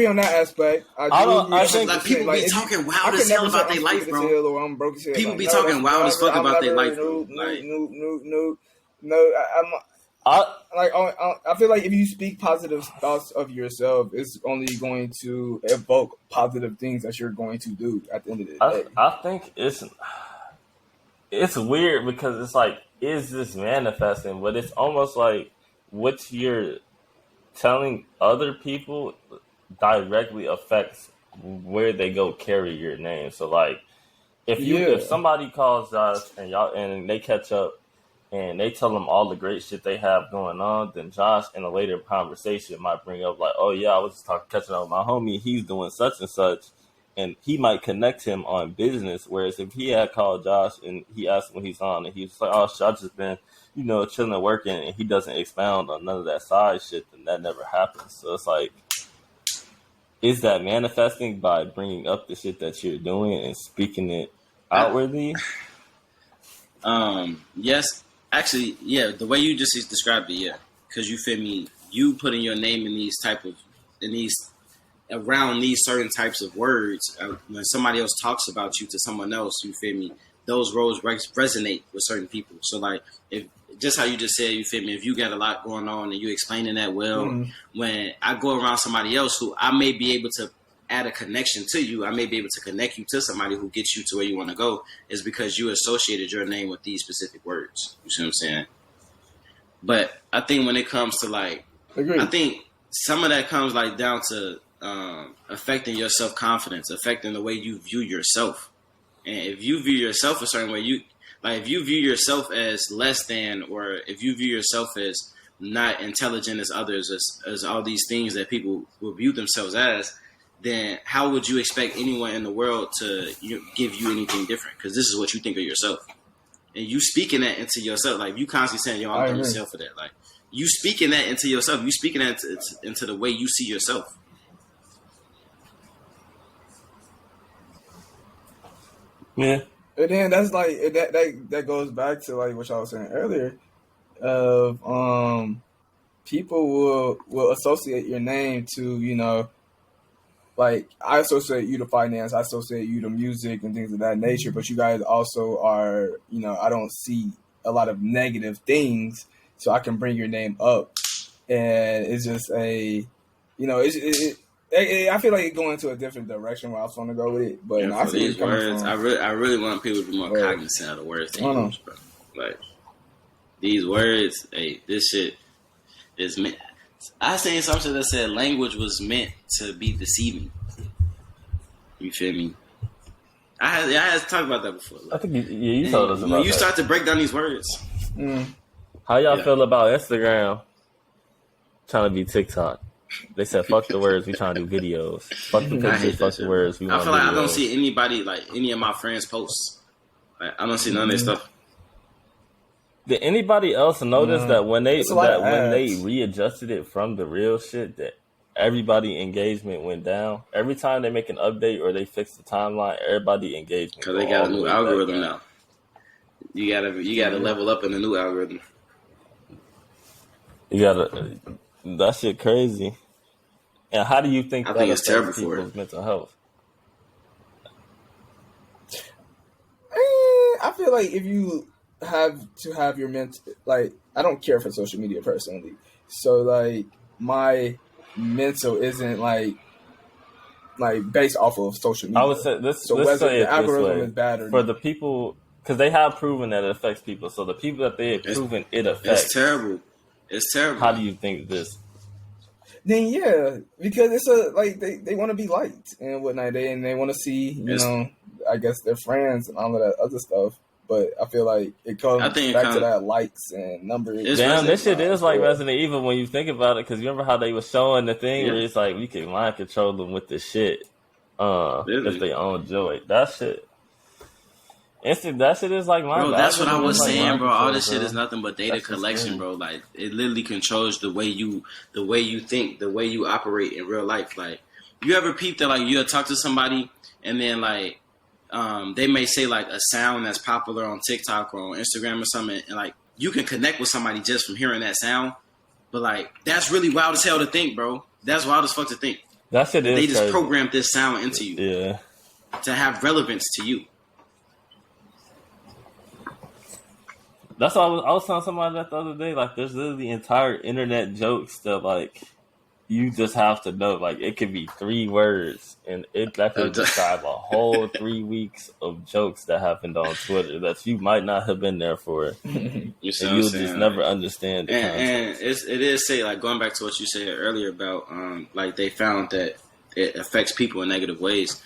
on that aspect. I think like people be talking wild as hell about their life, bro. I'm broke as hell. People be talking wild as fuck about their life, bro. No. I feel like if you speak positive thoughts of yourself, it's only going to evoke positive things that you're going to do at the end of the day. I think it's weird because it's like, is this manifesting? But it's almost like what you're telling other people directly affects where they go carry your name. So like, if somebody calls Josh and they catch up and they tell him all the great shit they have going on, then Josh in a later conversation might bring up like, oh yeah, I was just catching up with my homie, he's doing such and such, and he might connect him on business. Whereas if he had called Josh and he asked when he's on, and he's like, oh shit, I've just been, chilling and working, and he doesn't expound on none of that side shit, then that never happens. So it's like, is that manifesting by bringing up the shit that you're doing and speaking it outwardly? Yes. Actually, yeah, the way you just described it, yeah. Because you feel me, you putting your name in around these certain types of words, when somebody else talks about you to someone else, you feel me, those roles resonate with certain people. So like, if just how you just said, you feel me, if you got a lot going on and you explaining that well, when I go around somebody else who I may be able to add a connection to you, I may be able to connect you to somebody who gets you to where you want to go, is because you associated your name with these specific words. You see what I'm saying? But I think when it comes to like, I think some of that comes like down to affecting your self-confidence, affecting the way you view yourself. And if you view yourself a certain way, if you view yourself as less than, or if you view yourself as not intelligent as others, as all these things that people will view themselves as, then how would you expect anyone in the world to give you anything different? Because this is what you think of yourself. And you speaking that into yourself, like you constantly saying, yo, I'm doing myself for that. Like you speaking that into yourself, you speaking that into the way you see yourself. Yeah. And then that's like that goes back to like what y'all was saying earlier of people will associate your name to, like I associate you to finance, I associate you to music and things of that nature, but you guys also are, I don't see a lot of negative things, so I can bring your name up, and it's just I feel like it going into a different direction where I was going to go with it, but I see these words, I really want people to be more cognizant of the words they use, bro. Like these words, this shit is meant. I seen something that said language was meant to be deceiving. You feel me? I had talked about that before. Like, I think you told us about that. When you start to break down these words. How y'all feel about Instagram trying to be TikTok? They said, fuck the words, we trying to do videos. Fuck the pictures, fuck the words, we want I feel like videos. I don't see anybody, like any of my friends posts. Like, I don't see none of their stuff. Did anybody else notice that when they readjusted it from the real shit, that everybody engagement went down? Every time they make an update or they fix the timeline, everybody engagement. Because they got a new algorithm now. You gotta level up in the new algorithm. That shit crazy. And how do you think that affects people's mental health? I feel like if you have to have your like, I don't care for social media personally, so like my mental isn't like based off of social media. I would say let's say the algorithm is bad or for the people, because they have proven that it affects people. So the people that they have proven it affects, it's terrible. It's terrible. How do you think this? Then because it's like they want to be liked and whatnot. They want to see I guess their friends and all of that other stuff. But I feel like it comes back to that likes and numbers. Damn, this shit is like Resident Evil when you think about it. Because you remember how they were showing the thing where it's like we can mind control them with the shit if they own joy. That shit. That shit is like bro, that's what I was saying, bro. All this shit is nothing but data collection, bro. Like it literally controls the way you think, the way you operate in real life. Like you ever peep that like you'll talk to somebody and then like they may say like a sound that's popular on TikTok or on Instagram or something, and like you can connect with somebody just from hearing that sound. But like that's really wild as hell to think, bro. That's wild as fuck to think. That shit is. They just programmed this sound into you, to have relevance to you. That's why I was telling somebody that the other day. Like, there's literally entire internet jokes that like you just have to know. Like, it could be 3 words, and that could describe a whole 3 weeks of jokes that happened on Twitter that you might not have been there for. You'll just never understand the context. And it is say, like, going back to what you said earlier about like they found that it affects people in negative ways.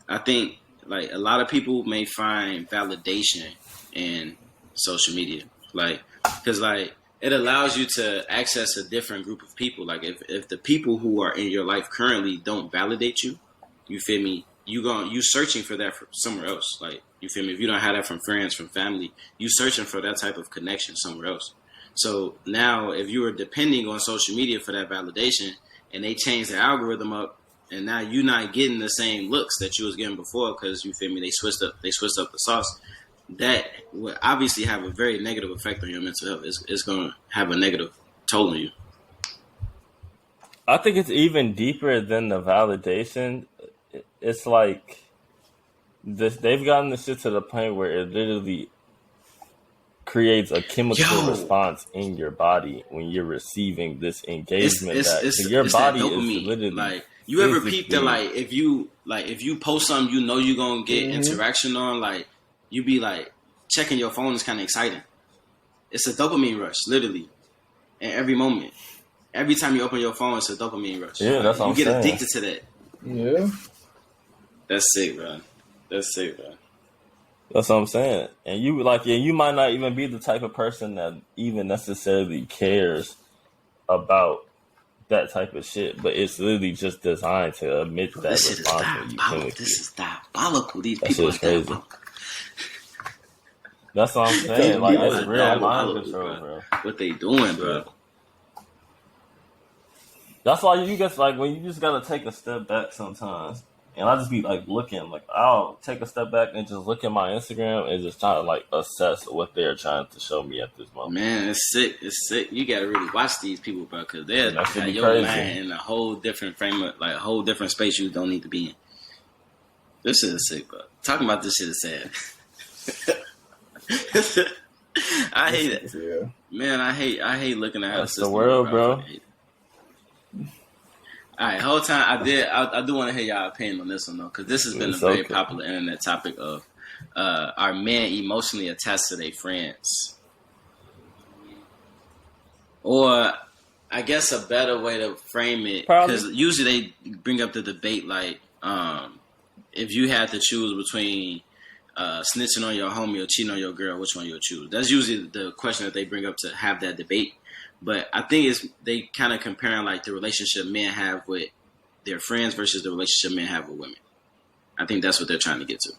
I think like a lot of people may find validation in social media, like, because like it allows you to access a different group of people. Like if the people who are in your life currently don't validate you, you feel me, you searching for that from somewhere else. Like, you feel me, if you don't have that from friends, from family, you searching for that type of connection somewhere else. So now if you are depending on social media for that validation and they change the algorithm up, and now you're not getting the same looks that you was getting before because, you feel me, they switched up the sauce, that will obviously have a very negative effect on your mental health. It's going to have a negative toll on you. I think it's even deeper than the validation. It's like they've gotten this shit to the point where it literally creates a chemical response in your body when you're receiving this engagement. Your body is literally like, you ever peep that like if you post something you know you're gonna get interaction on, like you be like checking your phone is kind of exciting. It's a dopamine rush, literally, in every moment. Every time you open your phone, it's a dopamine rush. Yeah, that's what I'm saying. You get addicted to that. Yeah, that's sick, bro. That's sick, bro. That's what I'm saying. And you you might not even be the type of person that even necessarily cares about that type of shit, but it's literally just designed to emit that response. This is diabolical. These people are diabolical. That's what I'm saying. Like, it's real mind control, bro. What they doing, bro? That's why you just like when you just gotta take a step back sometimes. And I just be like looking, like I'll take a step back and just look at my Instagram and just try to like assess what they're trying to show me at this moment. Man, it's sick. It's sick. You gotta really watch these people, bro, because they're got your mind in a whole different framework, like a whole different space you don't need to be in. This shit is sick, bro. Talking about this shit is sad. I hate it. Yeah. Man, I hate looking at how the world, bro. All right, whole time I do want to hear y'all opinion on this one though, because this has been a very popular internet topic of are men emotionally attached to their friends, or I guess a better way to frame it, because usually they bring up the debate like if you had to choose between snitching on your homie or cheating on your girl, which one you'll choose? That's usually the question that they bring up to have that debate. But I think they kind of comparing like the relationship men have with their friends versus the relationship men have with women. I think that's what they're trying to get to.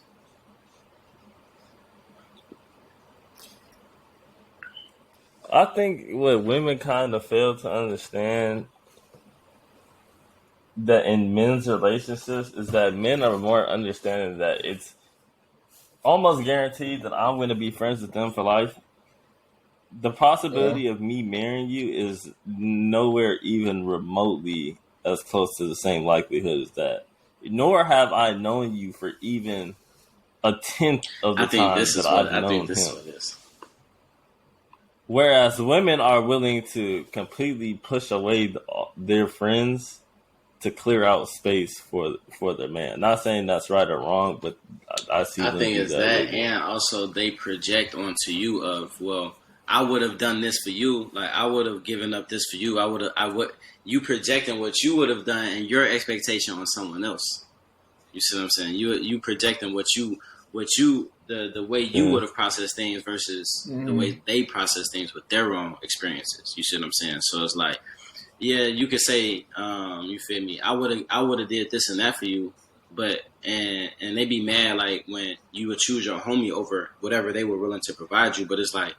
I think what women kind of fail to understand that in men's relationships is that men are more understanding that it's almost guaranteed that I'm going to be friends with them for life. The possibility of me marrying you is nowhere even remotely as close to the same likelihood as that. Nor have I known you for even a tenth of the time that I've known him. Whereas women are willing to completely push away their friends to clear out space for their man. Not saying that's right or wrong, but I see. I think it's that, and also they project onto you of, well, I would have done this for you. Like, I would have given up this for you. You projecting what you would have done and your expectation on someone else. You see what I'm saying? You projecting the way you would have processed things versus the way they process things with their own experiences. You see what I'm saying? So it's like, yeah, you could say, you feel me? I would have did this and that for you, but and they be mad like when you would choose your homie over whatever they were willing to provide you. But it's like,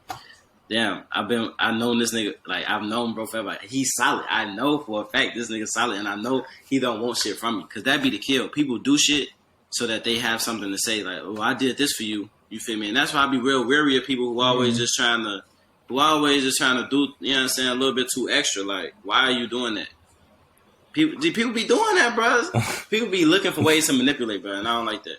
damn, I've known this nigga, like, I've known bro forever. He's solid. I know for a fact this nigga's solid, and I know he don't want shit from me. Because that'd be the kill. People do shit so that they have something to say, like, oh, I did this for you. You feel me? And that's why I be real wary of people who always just trying to do, you know what I'm saying, a little bit too extra. Like, why are you doing that? People be doing that, bro. People be looking for ways to manipulate, bro, and I don't like that.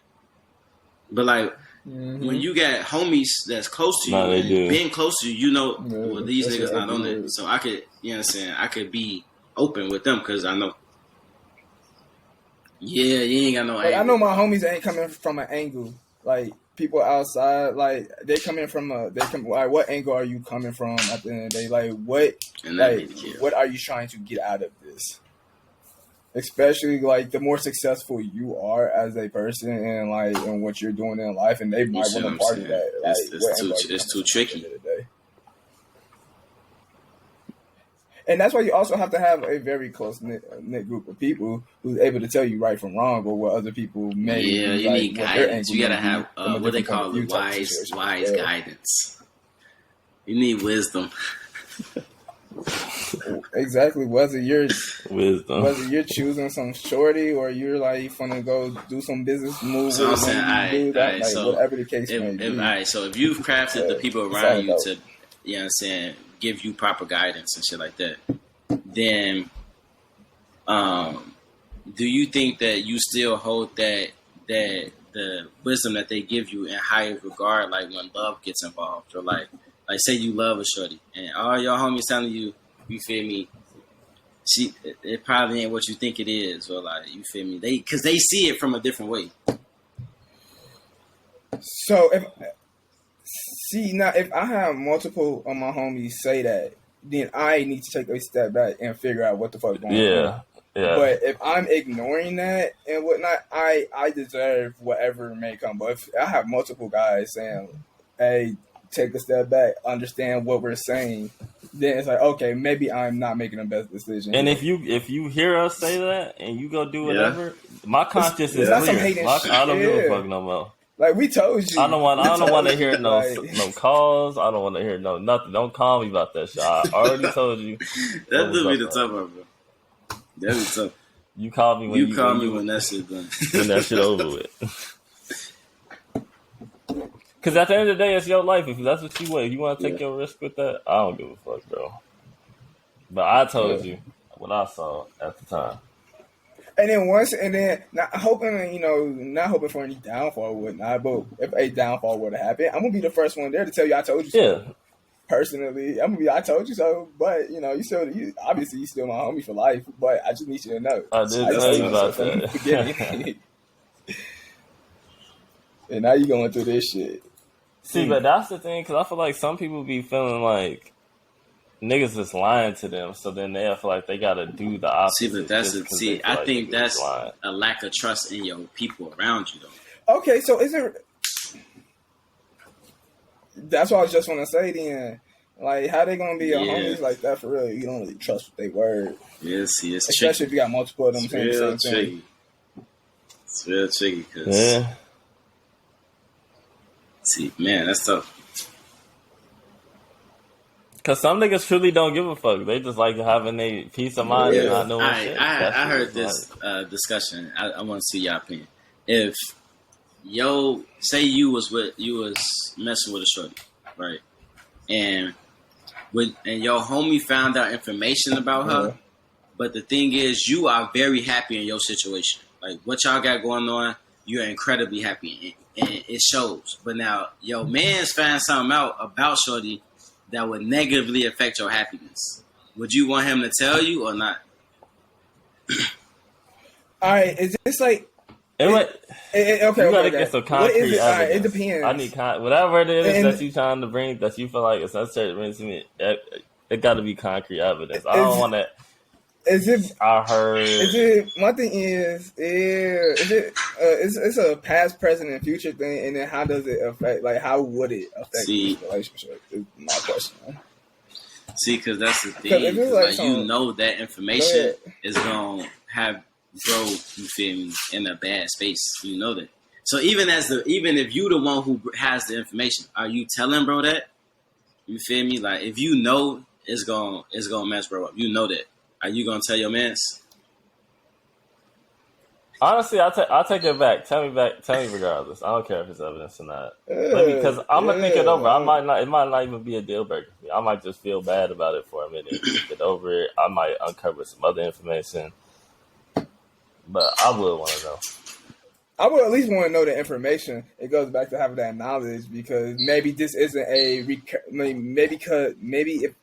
But, like, when you got homies that's close to you and being close to you, well, these niggas not on it. So I could, you know what I'm saying? I could be open with them because I know. Yeah, you ain't got no angle. I know my homies ain't coming from an angle. Like, people outside, like, they coming from like, what angle are you coming from at the end of the day? Like, what are you trying to get out of this? Especially, like, the more successful you are as a person and, like, and what you're doing in life, and they might want to part of that. Like, it's too tricky. And that's why you also have to have a very close-knit group of people who's able to tell you right from wrong, or what other people may. Yeah, you need guidance. You gotta have what they call wise guidance. You need wisdom. Exactly. Whether you're choosing some shorty or you're like gonna go do some business moves, so I'm saying, whatever the case may be. All right. So if you've crafted the people around you to, you know what I'm saying, give you proper guidance and shit like that, then do you think that you still hold that the wisdom that they give you in higher regard, like when love gets involved, or like say you love a shorty and all your homies telling you, you feel me, it probably ain't what you think it is, or like, you feel me, because they see it from a different way. So if I have multiple of my homies say that, then I need to take a step back and figure out what the fuck going on. Yeah. But if I'm ignoring that and whatnot, I deserve whatever may come. But if I have multiple guys saying, hey, take a step back, understand what we're saying, then it's like, okay, maybe I'm not making the best decision. And if you hear us say that and you go do whatever, my conscience is clear. I don't give a fuck no more. Like, we told you. I don't want to hear no calls. I don't want to hear nothing. Don't call me about that shit. I already told you. That do be the tough one, bro. That be tough. You call me when that shit done. When that shit over with. Because at the end of the day, it's your life. If that's what you want, if you want to take your risk with that, I don't give a fuck, bro. But I told you what I saw at the time. And then not hoping for any downfall or whatnot, but if a downfall were to happen, I'm gonna be the first one there to tell you I told you so. Yeah. Personally, I'm gonna be I told you so, but you obviously you still my homie for life, but I just need you to know. I did tell you about that. And now you going through this shit. See, but that's the thing, because I feel like some people be feeling like niggas is lying to them, so then they feel like they gotta do the opposite. I think that's a lack of trust in your people around you, though. Okay, so is it? That's what I just want to say. Then, like, how they gonna be your homies like that for real? You don't really trust what they word. Yeah, see, it's especially tricky. if you got multiple of them saying the same thing. It's real tricky because see, man, that's tough. Cause some niggas truly don't give a fuck. They just like having a peace of mind and not knowing shit. I heard this discussion. I want to see your opinion. If say you was messing with a shorty, right? And your homie found out information about her, but the thing is, you are very happy in your situation. Like, what y'all got going on, you're incredibly happy, and it shows. But now your man's found something out about shorty that would negatively affect your happiness. Would you want him to tell you or not? All right, is this like? Okay, you gotta get some concrete evidence. All right, it depends. I need whatever it is that you trying to bring, that you feel like it's necessary to bring to me. It got to be concrete evidence. I don't want to. I heard. My thing is it's a past, present, and future thing, and then how does it affect? Like, how would it affect this relationship? Is my question. See, because that's the thing. Like you know that information is gonna grow. You feel me? In a bad space. You know that. So even if you the one who has the information, are you telling bro that? You feel me? Like, if you know it's gonna mess bro up, you know that. Are you gonna tell your mans? Honestly, I'll take it back. Tell me regardless. I don't care if it's evidence or not. Because I'm gonna think it over. It might not even be a deal breaker for me. I might just feel bad about it for a minute. Get over it. I might uncover some other information, but I would want to know. I would at least want to know the information. It goes back to having that knowledge because maybe this isn't maybe if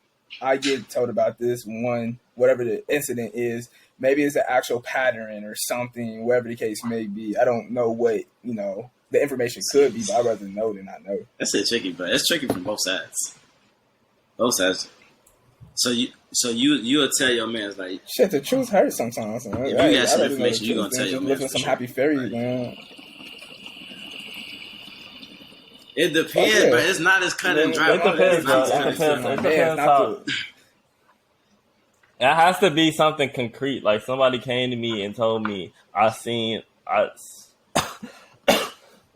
I get told about this one, whatever the incident is, maybe it's an actual pattern or something, whatever the case may be. I don't know what, the information could be, but I'd rather know than not know. That's it tricky, but it's tricky from both sides. Both sides. So you'll tell your man, it's like, shit, the truth hurts sometimes. If you got some information, you're gonna tell your man. Living some happy fairies, man. It depends, but it's not as cut and dry. It depends, bro. It depends how. It has to be something concrete. Like somebody came to me and told me,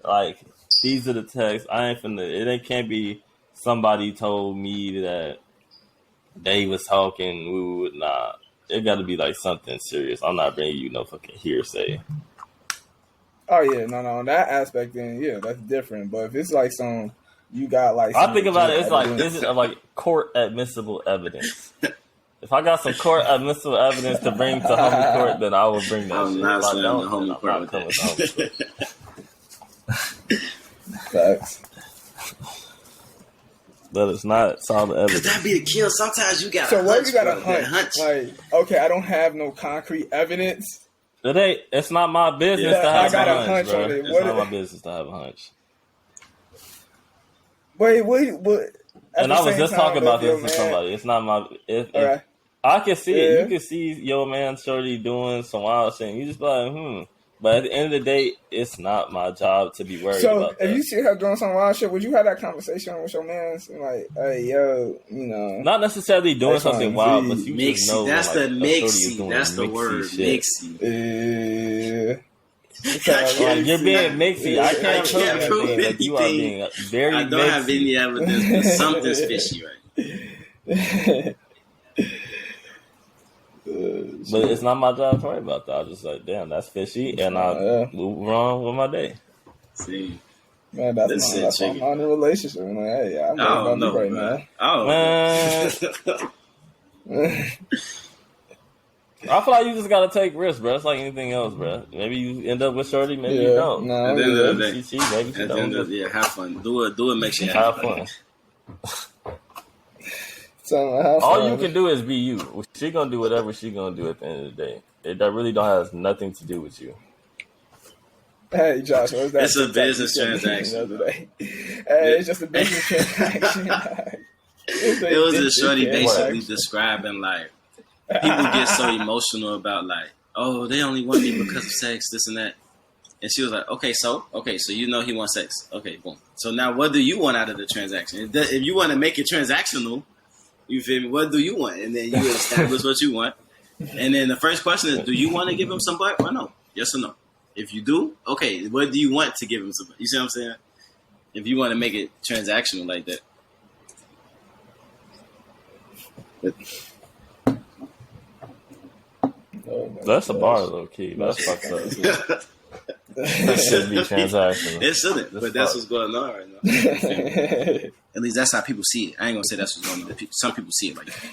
like, these are the texts. It can't be somebody told me that they was talking. Nah, it got to be like something serious. I'm not bringing you no fucking hearsay. Oh yeah, no, that aspect then, yeah, that's different. But if it's like you got like, I think about it. It's like, this is like court admissible evidence. If I got some court admissible evidence to bring to homie court, then I will bring that. I'm not saying the homie court with that. Facts. But it's not solid evidence. That be the kill. Sometimes you got. So what you got a hunch? Like, okay, I don't have no concrete evidence. It's not my business to have a hunch, bro. It's not my business to have a hunch. Wait. And I was just talking about this with somebody. It's not my. If I can see it, you can see your man Shorty doing some wild shit. You just be like, But at the end of the day, it's not my job to be worried about that. So if you see her doing some wild shit, would you have that conversation with your man? Like, hey, yo, Not necessarily doing something wild, but you just know. That's the mixy. That's the word, mixy. You're being mixy. I can't prove anything. You are being very mixy. I don't have any evidence, but something's fishy, right? But it's not my job to worry about that. I was just like, damn, that's fishy, and I move wrong with my day. See, man, that's my mind in relationship. I'm like, hey, I'm about me right now. I feel like you just gotta take risks, bro. It's like anything else, bro. Maybe you end up with Shorty, maybe you don't. No, at the end of the day, maybe she don't. Have fun. Do it. Make sure you have fun. All you can do is be you. She gonna do whatever she gonna do at the end of the day. That really don't have nothing to do with you. Hey, Josh, what was that? It's a business transaction. It's just a business transaction. It was a shorty basically describing like people get so emotional about like, oh, they only want me because of sex, this and that. And she was like, okay, so you know he wants sex. Okay, boom. So now what do you want out of the transaction? If you want to make it transactional, you feel me? What do you want? And then you establish what you want. And then the first question is, do you want to give him some butt or no? Yes or no? If you do, okay, what do you want to give him some butt? You see what I'm saying? If you want to make it transactional like that. That's a bar, low key. That's fucked up. That should be transactional. It shouldn't, but that's what's going on right now. At least that's how people see it. I ain't gonna say that's what's going on. Some people see it like that.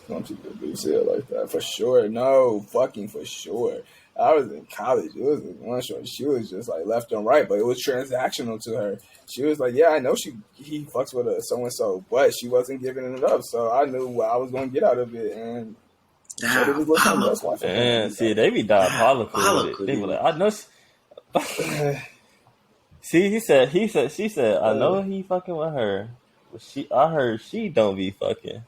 Some people do see it like that for sure. No, fucking for sure. I was in college. It was one short. She was just like left and right, but it was transactional to her. She was like, "Yeah, I know he fucks with a so and so, but she wasn't giving it up, so I knew what I was gonna get out of it." And see, they be diabolical with it. They be like, "I know." See, she said, "I know he fucking with her, but I heard she don't be fucking."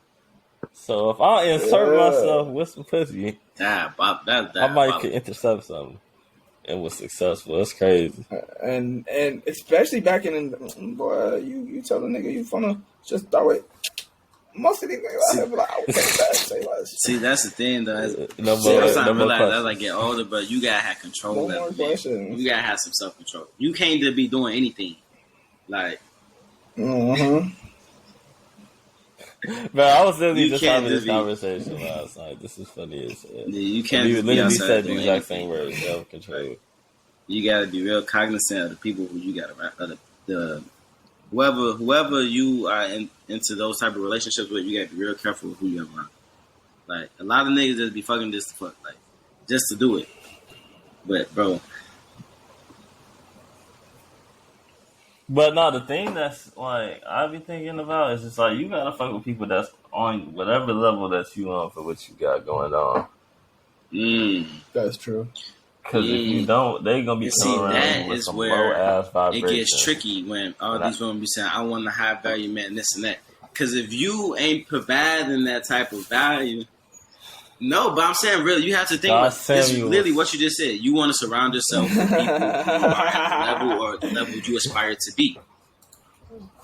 So if I insert myself with some pussy, I might could intercept something. And was successful. That's crazy. And especially back in the, boy, you tell the nigga you finna just throw it. Most of these niggas out here be like, I would say less. See, that's the thing though. I realize as I get older, but you gotta have control of that. You gotta have some self control. You can't just be doing anything. Like Bro, I was literally just having this conversation last night. This is funny as shit. Yeah, you can't. We literally said the exact same word: self-control. You gotta be real cognizant of the people who you gotta whoever you are into those type of relationships with. You gotta be real careful with who you're around. Like a lot of niggas just be fucking just to fuck, like just to do it. But bro. But no, the thing that's like I be thinking about is just like you gotta fuck with people that's on whatever level that you on for what you got going on. That's true. Because if you don't, they gonna be coming around with some low ass vibration. It gets tricky when all these women be saying, "I want a high value man," this and that. Because if you ain't providing that type of value, no. But I'm saying, really, you have to think. It's literally what you just said. You want to surround yourself with people who are at the level or the level you aspire to be.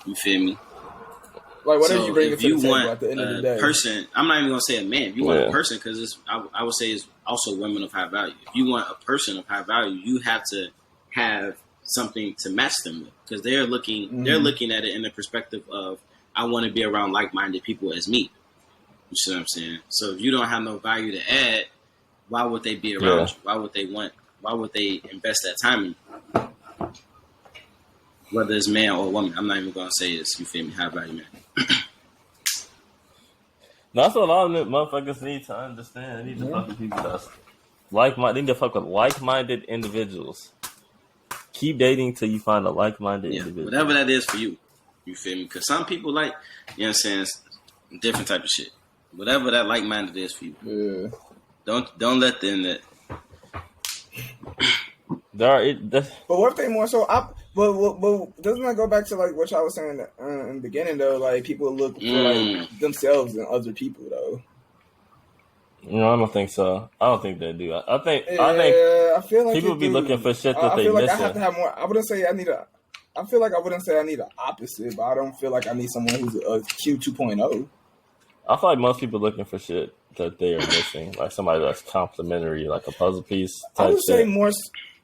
You feel me? Like whatever you bring if to the table want at the end of the day. Person, I'm not even gonna say a man. If you want a person, because I would say it's also women of high value. If you want a person of high value, you have to have something to match them with, because they're looking at it in the perspective of, I want to be around like-minded people as me. You see what I'm saying? So if you don't have no value to add, why would they be around you? Why would they invest that time in you? Whether it's man or woman, I'm not even gonna say it's, you feel me, high value man. That's what a lot of motherfuckers need to understand. They need to fuck with people that's like-minded. They need to fuck with like-minded individuals. Keep dating till you find a like-minded individual. Whatever that is for you. You feel me? Because some people like, you know what I'm saying, different type of shit. Whatever that like-minded is for you. Yeah. Don't let them that. But what if they more so? But doesn't that go back to like what y'all was saying in the beginning though? Like people look for like themselves and other people though. No, I don't think so. I don't think they do. I think I feel like people be looking for shit that they feel like missing. I have to have more. I wouldn't say I need a. I feel like I wouldn't say I need an opposite, but I don't feel like I need someone who's a Q 2.0. I feel like most people looking for shit that they are missing, like somebody that's complimentary, like a puzzle piece type I would say shit. more.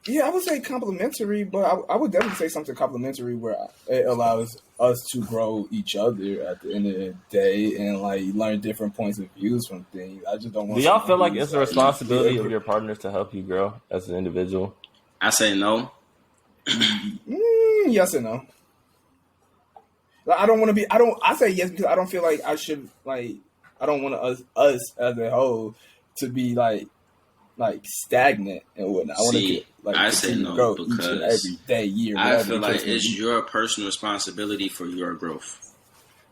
Yeah, I would say complimentary, but I would definitely say something complimentary where it allows us to grow each other at the end of the day and like learn different points of views from things. I just don't want. Do y'all feel like it's a responsibility of your partners to help you grow as an individual? I say no. Yes and no. Like, I don't want to be. I say yes because I don't feel like I should. Like I don't want us as a whole to be like stagnant and whatnot. I want to get like I say no grow because each and every day, year. I feel like it's your personal responsibility for your growth.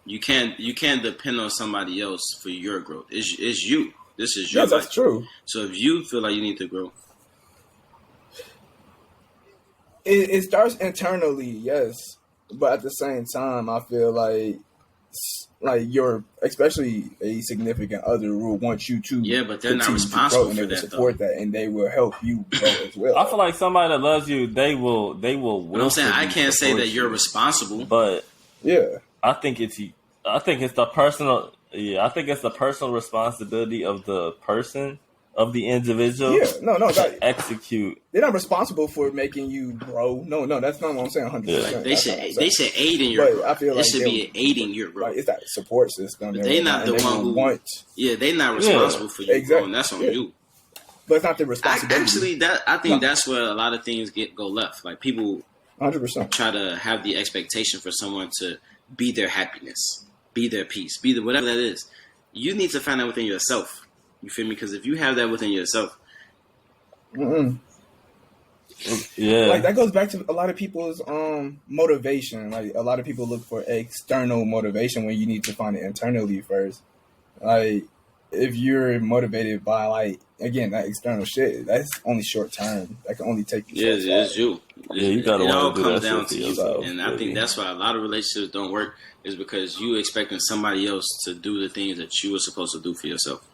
You can't depend on somebody else for your growth. It's you. This is your life. That's true. So if you feel like you need to grow, it starts internally, yes, but at the same time, I feel like your, especially a significant other, will want you to. But they're not responsible for that. Support that, and they will help you grow as well. I feel like somebody that loves you, they will. But I'm saying I can't say that you're responsible, but I think it's the personal. Yeah, I think it's the personal responsibility of the person, of the individual. To execute. They're not responsible for making you grow. No, that's not what I'm saying. 100%. Like they should aid in your growth. I feel like it should be aiding your growth. Like it's that support system. But they're not the one who want. Yeah, they're not responsible for you growing. That's on you. But it's not the responsibility. I think that's where a lot of things go left. Like people 100% try to have the expectation for someone to be their happiness, be their peace, be the whatever that is. You need to find that within yourself. You feel me? Because if you have that within yourself, like that goes back to a lot of people's motivation. Like a lot of people look for external motivation when you need to find it internally first. Like if you're motivated by like again that external shit, that's only short term. That can only take you. It's you. You gotta it all do comes that down to you, and I think that's why a lot of relationships don't work. Is because you expecting somebody else to do the things that you were supposed to do for yourself.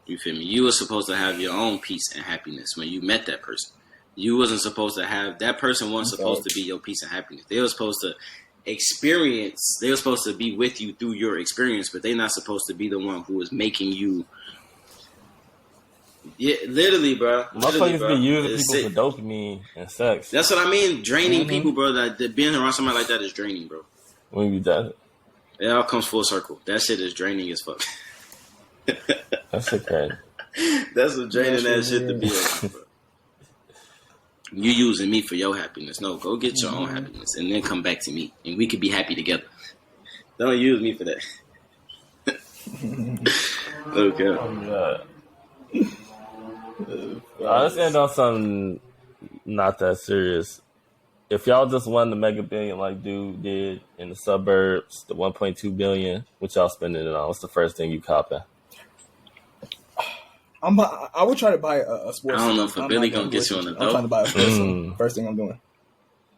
You feel me? You were supposed to have your own peace and happiness when you met that person. You wasn't supposed to have that person. Wasn't supposed to be your peace and happiness. They were supposed to experience. They were supposed to be with you through your experience, but they're not supposed to be the one who is making you. Yeah, literally, bro. Motherfuckers be using people for dopamine and sex. That's what I mean. Draining people, bro. That being around somebody like that is draining, bro. When you done it all comes full circle. That shit is draining as fuck. That's okay. That's what draining that shit to be around, bro. You using me for your happiness. No, go get your own happiness and then come back to me and we could be happy together. Don't use me for that. Okay. Oh, let's end on something not that serious. If y'all just won the mega billion like dude did in the suburbs, the 1.2 billion, what y'all spending it on? What's the first thing you copping? I would try to buy a sports. I don't know if Billy gonna get you on the dope. I'm trying to buy a sports team. First thing I'm doing.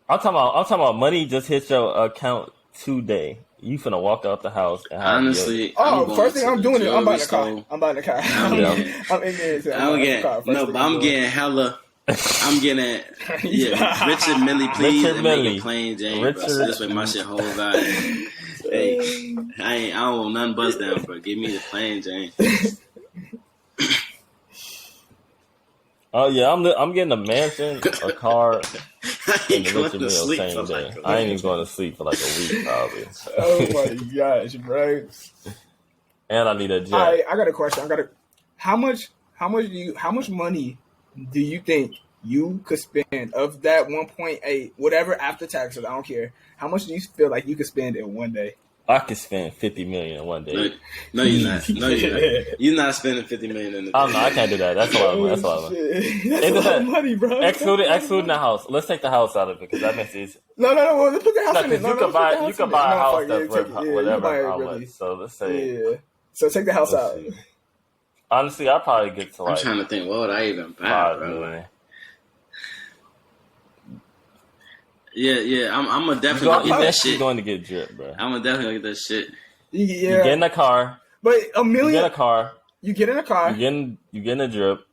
I'm talking about money just hit your account today. You finna walk out the house and have honestly. First thing I'm doing is I'm buying a car. I'm buying a car. I'm in there. I'm getting hella. I'm getting Richard Millie, please, and make it plain Jane, bro. So this way my shit whole vibe. Hey, I don't want nothing buzz down, bro. Give me the plain Jane. Oh yeah, I'm getting a mansion, a car, and the Richard Mill same day. I ain't even going to sleep for like a week probably. Oh my gosh, bro! And I need a jet. I got a question. How much money do you think you could spend of that 1.8, whatever after taxes? I don't care. How much do you feel like you could spend in one day? I could spend $50 million in one day. No, you're not. No, you're not. You're not spending $50 million in a day. Oh no, I can't do that. That's a lot of money. That's a lot of money. That's a lot of money, bro. Excluding the house. Let's take the house out of it because that makes it. No. Well, let's put the house in it. You can buy a house that's worth whatever how much. So let's say. Yeah. So take the house out. See. Honestly, I'd probably get to like. I'm trying to think. What would I even buy, bro? Yeah. I'm gonna definitely get that shit. You're going to get drip, bro. I'm gonna definitely get that shit. Yeah. You get in a car. But $1 million. You get a car. You get in a car. You get a drip.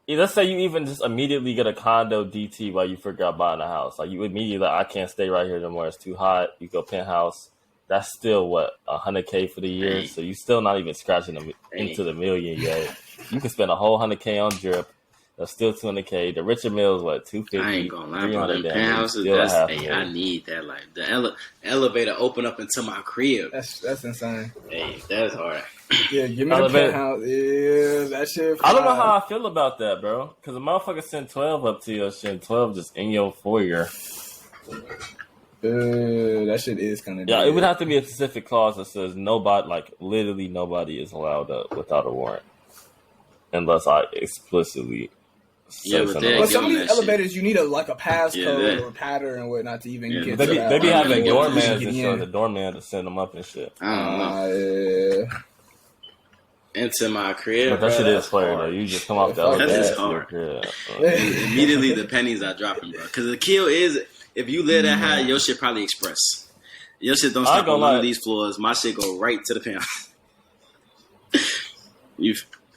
Let's say you even just immediately get a condo DT while you forgot buying a house. Like you immediately I can't stay right here no more. It's too hot. You go penthouse. That's still what $100K for the year. So you still not even scratching into the million yet. You can spend a whole $100K on drip. That's still $200K. The Richard Mill is what $250. I ain't gonna lie, bro. Them penthouses, I need that. Like the elevator open up into my crib. That's insane. Hey, that's hard. Yeah, give me the penthouse. Yeah, that shit. I don't know how I feel about that, bro. Because a motherfucker sent 12 up to your shit. 12 just in your foyer. That shit is kind of. Yeah, it would have to be a specific clause that says nobody, like literally nobody, is allowed up without a warrant, unless I explicitly. But some of these elevators, you need a passcode or a pattern and whatnot to even get. They be having doormans to show the doorman to send them up and shit. I don't know. Into my crib. But that shit is fire though. You just come off the elevator. That is hard. Immediately the pennies are dropping, bro. Because the kill is if you live that high, your shit probably express. Your shit don't stop on one of these floors. My shit go right to the penthouse.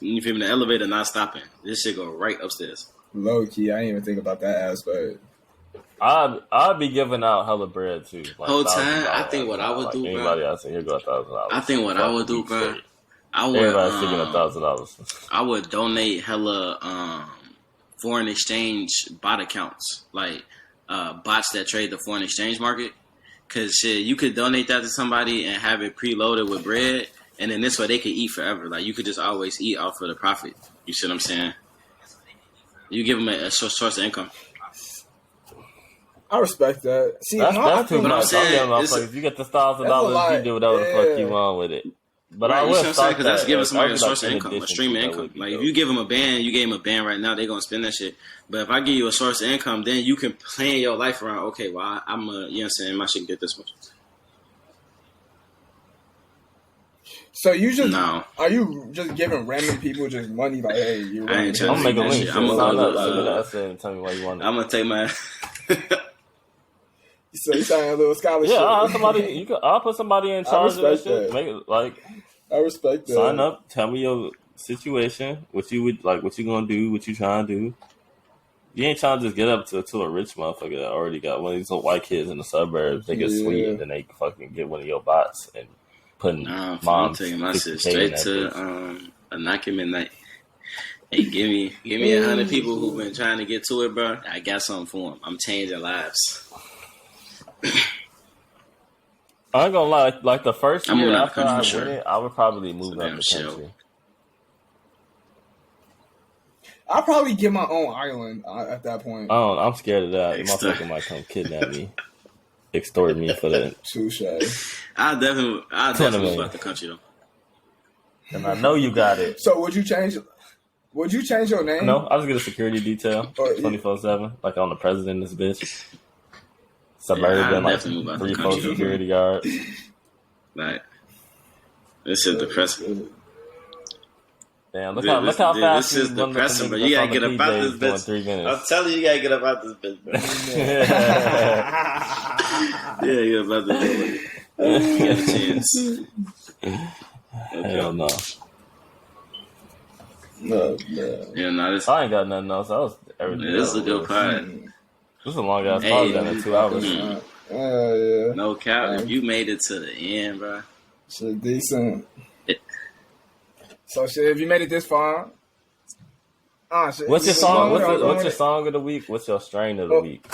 You feel me? The elevator not stopping. This shit go right upstairs. Low key, I didn't even think about that aspect. I'd be giving out hella bread too. Like whole time, I think what I would do, anybody bro. Else, here go $1,000. I think what I would do, bro. I would. Everybody's taking $1,000. I would donate hella foreign exchange bot accounts, like bots that trade the foreign exchange market. Cause shit, you could donate that to somebody and have it preloaded with bread. And then this way they could eat forever. Like you could just always eat off of the profit. You see what I'm saying? You give them a source of income. I respect that. See, that's too much. You get the $1,000, you do whatever the fuck you want with it. But right, I will start because that's giving somebody a source of income, a stream of income. Like if you give them a band, you gave them a band right now, they're gonna spend that shit. But if I give you a source of income, then you can plan your life around. Okay, well I'm you know what I'm saying, my shit can get this much. So you just are you just giving random people just money like, hey, you? I ain't trying to make a link. I'm gonna tell me what you want. I'm gonna take my. So you sign a little scholarship? Yeah, I'll put somebody in charge of that shit. Make it, I respect that. Sign up. Tell me your situation. What you would like. What you gonna do? What you trying to do? You ain't trying to just get up to a rich motherfucker that already got one of these little white kids in the suburbs. They get sweet and then they fucking get one of your bots and putting I'm taking my shit straight to a knocking midnight. Hey, give me 100 people who've been trying to get to it, bro. I got something for them. I'm changing lives. I ain't gonna lie. Like the first year after I win it, I would probably move out the country. I'll probably get my own island at that point. Oh, I'm scared of that. Motherfucker might come kidnap me, extort me for that. Touche. I'll definitely move out the country though. And I know you got it. So would you change your name? No, I was get a security detail 24/7, like on the president of this bitch. Suburban, like 3-4 security guards. Like, this is depressing. Damn, look how fast this is depressing, but you gotta get about this bitch. 3 minutes. I'm telling you, you gotta get about this bitch, bro. Yeah, get about this bitch. Get a chance. Okay. Hell no. No. Yeah, no, this. I ain't got nothing else. That was everything. Yeah, this is a good part. This is a long ass pause down in 2 hours. Yeah. No cap. If you made it to the end, bro. Shit decent. So shit, if you made it this far, shit. What's your song? What's your song of the week? What's your strain of the week?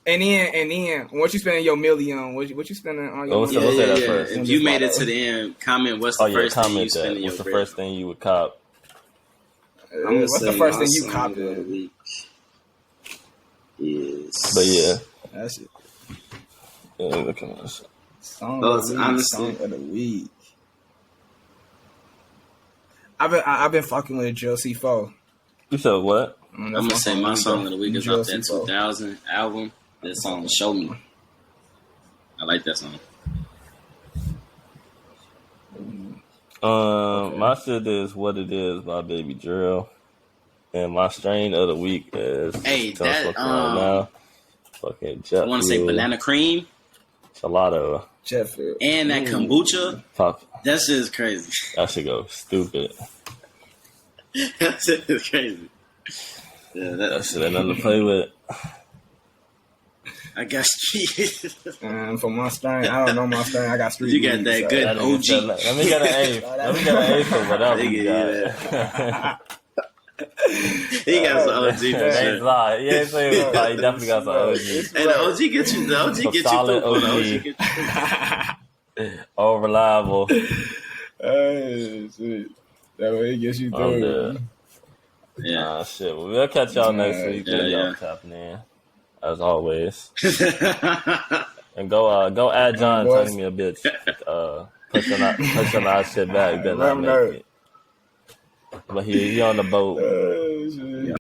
And then, once you spend your million, what you spending on your million? We'll say that first. If you made it to the end, comment what's the first thing you spend in your What's the first thing you would cop? What's the first thing you copped? Yes. But yeah. That's it. Yeah, look at that shit. Song of the week. I've been fucking with Jill C4. You said what? I'm gonna say my song of the week is off that 2000 album. That song, Show Me. I like that song. My shit is What It Is by Baby Drill. And my strain of the week is now. Fucking jet I want to say banana cream. Gelato. Jet fuel. And that kombucha. Pop. That shit is crazy. That shit go stupid. That shit is crazy. Yeah, that shit ain't nothing to play with. I got street. For my strain, I don't know my strain. I got street. You got that good OG. Let me get an A. Let me get an A for whatever you got. He got some OG. He ain't saying he definitely got some OG. And the OG get you. The OG get solid you. OG. All reliable. Hey, shit. That way it gets you through. Yeah. Shit. Well, we'll catch y'all next week. Y'all tapping in, as always. And go add John telling me a bitch. Pushing our shit back. Better not make it. But he on the boat.